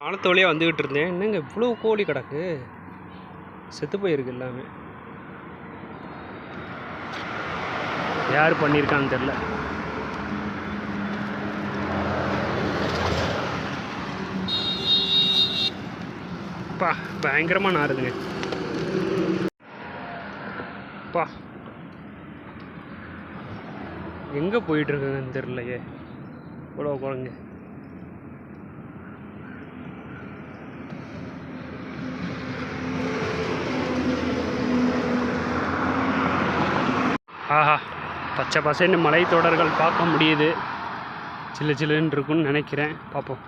ஆழத்து வழியாக வந்துக்கிட்டு இருந்தேன். என்னங்க இவ்வளோ கோழி கிடக்கு, செத்து போயிருக்கு எல்லாமே. யார் பண்ணியிருக்கான்னு தெரில. பா பயங்கரமாக நாறுதுங்க. பா எங்கே போயிட்டுருக்குங்கன்னு தெரிலையே, இவ்வளோ குழந்தைங்க. ஆஹா, பச்சை பசேன்னு மலைத்தொடர்கள் பார்க்க முடியுது. சில்லு சில்லுன்னு இருக்குன்னு நினைக்கிறேன், பார்ப்போம்.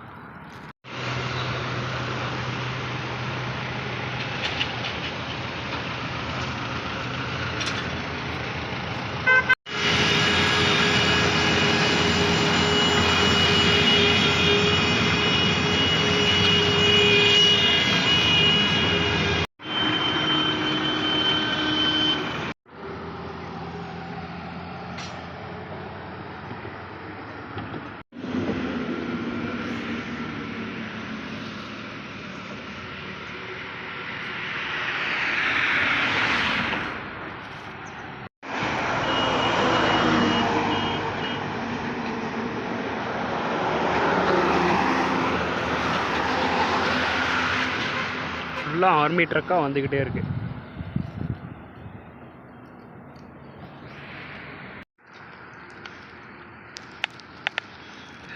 ஃபுல்லாக ஆர்மி ட்ரக்காக வந்துக்கிட்டே இருக்குது.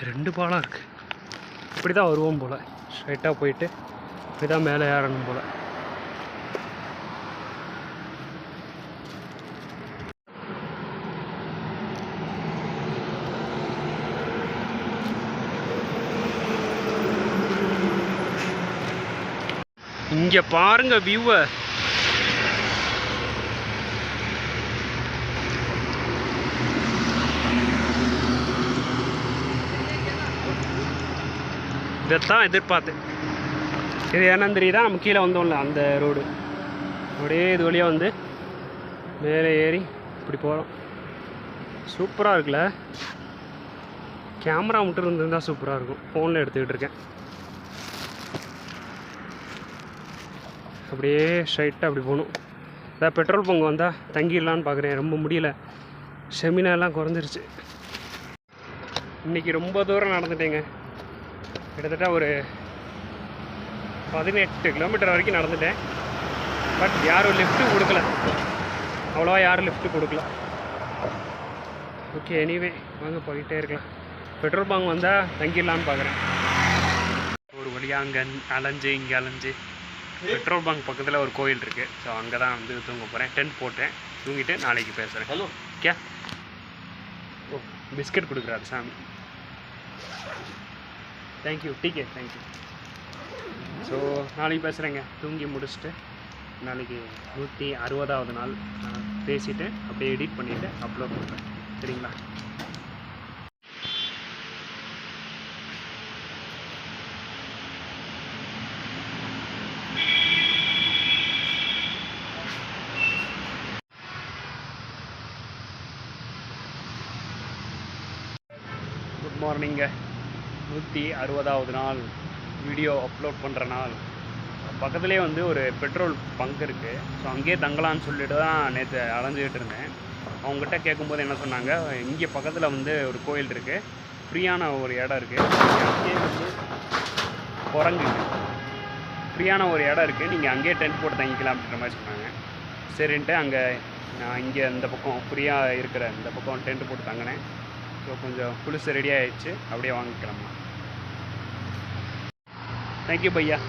ரெண்டு பாலம் இருக்குது. இப்படி தான் வருவோம் போல், ஸ்ட்ரைட்டாக போயிட்டு இப்படி தான் மேலே ஏறணும் போல். இங்கே பாருங்க வியூவை. இதைத்தான் எதிர்பார்த்தேன். இது என்னன்னு தெரியுதா, நம்ம கீழே வந்தோம்ல அந்த ரோடு, அப்படியே இது வழியாக வந்து மேலே ஏறி இப்படி போகிறோம். சூப்பராக இருக்குல்ல. கேமரா மட்டும் இருந்திருந்தால் சூப்பராக இருக்கும். ஃபோனில் எடுத்துக்கிட்டு இருக்கேன். அப்படியே ஸ்ட்ரைட்டாக அப்படி போகணும். அதான் பெட்ரோல் பங்கு வந்தால் தங்கிடலான்னு பார்க்குறேன். ரொம்ப முடியல, செமினாலாம் குறைஞ்சிருச்சு. இன்றைக்கி ரொம்ப தூரம் நடந்துட்டேங்க. கிட்டத்தட்ட ஒரு 18 கிலோமீட்டர் வரைக்கும் நடந்துட்டேன். பட் யாரும் லிஃப்ட்டு கொடுக்கல, அவ்வளோவா யாரும் லிஃப்ட்டு கொடுக்கல. ஓகே, எனிவே வாங்க போயிட்டே இருக்கலாம். பெட்ரோல் பங்க் வந்தால் தங்கிடலான்னு பார்க்குறேன். ஒரு வழியாக அங்கே அலைஞ்சு இங்கே அலைஞ்சு பெட்ரோல் பங்க் பக்கத்தில் ஒரு கோயில் இருக்குது. ஸோ அங்கே தான் வந்து தூங்க போகிறேன். டென்ட் போட்டேன், தூங்கிட்டு நாளைக்கு பேசுகிறேன். ஹலோ கே ஓ பிஸ்கட் கொடுக்குறாரு சாமி. Thank you decay, thank you. ஸோ நாளைக்கு பேசுகிறேங்க. தூங்கி முடிச்சுட்டு நாளைக்கு 160வது நாள் பேசிவிட்டு அப்படியே எடிட் பண்ணிவிட்டு அப்லோட் பண்ணுறேன். சரிங்களா? குட் மார்னிங்க. 160வது நாள் வீடியோ அப்லோட் பண்ணுற நாள். பக்கத்துலேயே வந்து ஒரு பெட்ரோல் பங்க் இருக்குது. ஸோ அங்கேயே தங்கலான்னு சொல்லிட்டு தான் நேற்று அலைஞ்சிக்கிட்டு இருந்தேன். அவங்ககிட்ட கேட்கும்போது என்ன சொன்னாங்க, இங்கே பக்கத்தில் வந்து ஒரு கோயில் இருக்குது, ஃப்ரீயான ஒரு இடம் இருக்குது, அங்கேயே வந்து குரங்கு ஃப்ரீயான ஒரு இடம் இருக்குது, நீங்கள் அங்கேயே டென்ட் போட்டு தங்கிக்கலாம் அப்படின்ற மாதிரி சொன்னாங்க. சரின்ட்டு அங்கே நான் இங்கே இந்த பக்கம் ஃப்ரீயாக இருக்கிற இந்த பக்கம் டென்ட் போட்டு தங்கினேன். ஸோ கொஞ்சம் புதுசு ரெடி ஆகிடுச்சு, அப்படியே வாங்கிக்கலாமா. தேங்க்யூ பையா.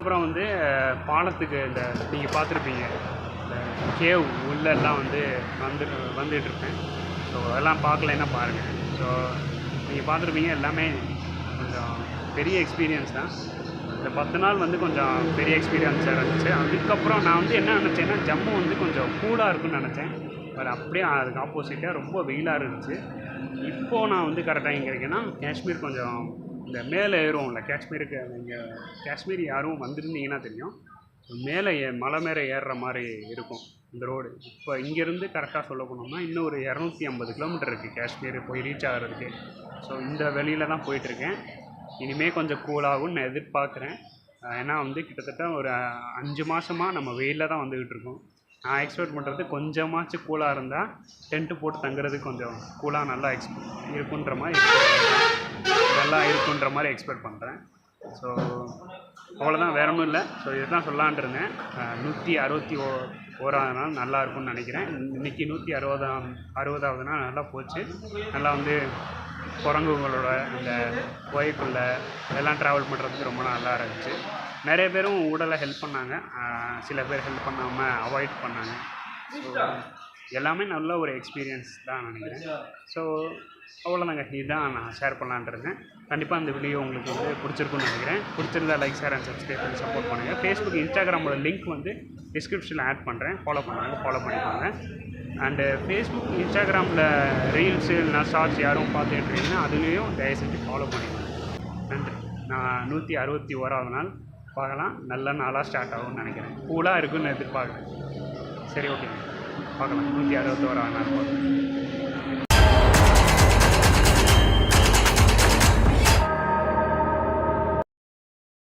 அப்புறம் வந்து பாலத்துக்கு இந்த நீங்கள் பார்த்துருப்பீங்க இந்த கேவ் உள்ளெல்லாம் வந்து வந்துட்டுருப்பேன். ஸோ அதெல்லாம் பார்க்கலைன்னா பாருங்கள். ஸோ நீங்கள் பார்த்துருப்பீங்க, எல்லாமே கொஞ்சம் பெரிய எக்ஸ்பீரியன்ஸ் தான். இந்த 10 நாள் வந்து கொஞ்சம் பெரிய எக்ஸ்பீரியன்ஸாக இருந்துச்சு. அதுக்கப்புறம் நான் வந்து என்ன நினச்சேன்னா ஜம்மு வந்து கொஞ்சம் கூலாக இருக்குன்னு நினச்சேன். பட் அப்படியே அதுக்கு ஆப்போசிட்டாக ரொம்ப வெயிலாக இருந்துச்சு. இப்போது நான் வந்து கரெக்டாக எங்கே இருக்கேன்னா காஷ்மீர் கொஞ்சம் இந்த மேலே ஏறுவோம்ல, காஷ்மீருக்கு இங்கே காஷ்மீர் யாரும் வந்துருந்தீங்கன்னா தெரியும். மேலே மலை மேலே ஏறுற மாதிரி இருக்கும் இந்த ரோடு. இப்போ இங்கேருந்து கரெக்டாக சொல்ல போனோம்னா இன்னும் ஒரு 250 கிலோமீட்டர் இருக்குது காஷ்மீர் போய் ரீச் ஆகிறதுக்கு. ஸோ இந்த வெளியில் தான் போயிட்டுருக்கேன். இனிமேல் கொஞ்சம் கூலாகும்னு நான் எதிர்பார்க்குறேன். ஏன்னா வந்து கிட்டத்தட்ட ஒரு 5 மாதமாக நம்ம வெயிலில் தான் வந்துக்கிட்டு இருக்கோம். நான் எக்ஸ்பெக்ட் பண்ணுறது கொஞ்சமாச்சும் கூலாக இருந்தால் டென்ட்டு போட்டு தங்குறதுக்கு கொஞ்சம் கூலாக நல்லா இருக்குன்ற மாதிரி எக்ஸ்பெக்ட் பண்ணுறேன். ஸோ அவ்வளோதான், வேற ஒன்றும் இல்லை. ஸோ இதுதான் சொல்லலான் இருந்தேன். 161ஆவது நாள் நல்லா இருக்கும்னு நினைக்கிறேன். இன்றைக்கி 160ஆவது நாள் நல்லா போச்சு. நல்லா வந்து குரங்குகளோட இந்த கோயக்குள்ளே எல்லாம் ட்ராவல் பண்ணுறதுக்கு ரொம்ப நல்லா இருந்துச்சு. நிறைய பேரும் உடலை ஹெல்ப் பண்ணாங்க, சில பேர் ஹெல்ப் பண்ணாமல் அவாய்ட் பண்ணாங்க. ஸோ எல்லாமே நல்ல ஒரு எக்ஸ்பீரியன்ஸ் தான் நினைக்கிறேன். ஸோ அவ்வளோதாங்க, இதுதான் நான் ஷேர் பண்ணலான்ருக்கேன். கண்டிப்பாக இந்த வீடியோ உங்களுக்கு வந்து பிடிச்சிருக்குன்னு நினைக்கிறேன். பிடிச்சிருந்தா லைக், ஷேர் அண்ட் சப்ஸ்கிரைப் பண்ணி சப்போர்ட் பண்ணுங்கள். ஃபேஸ்புக், இன்ஸ்டாகிராமோட லிங்க் வந்து டிஸ்கிரிப்ஷனில் ஆட் பண்ணுறேன். ஃபாலோ பண்ணிக்கோங்க. அண்டு ஃபேஸ்புக், இன்ஸ்டாகிராமில் ரீல்ஸு இல்லைனா ஷார்ட்ஸ் யாரும் பார்த்துட்டு இருக்கீங்கன்னா அதுலேயும் தயவு செஞ்சு ஃபாலோ பண்ணிக்கோங்க. நன்றி. நான் 161ஆவது நாள் பார்க்கலாம். நல்ல நாளாக ஸ்டார்ட் ஆகும்னு நினைக்கிறேன். கூலாக இருக்குன்னு எதிர்பார்க்குறேன். சரி, ஓகே, பார்க்கலாம். 161ஆவது நாள் பார்க்கலாம்.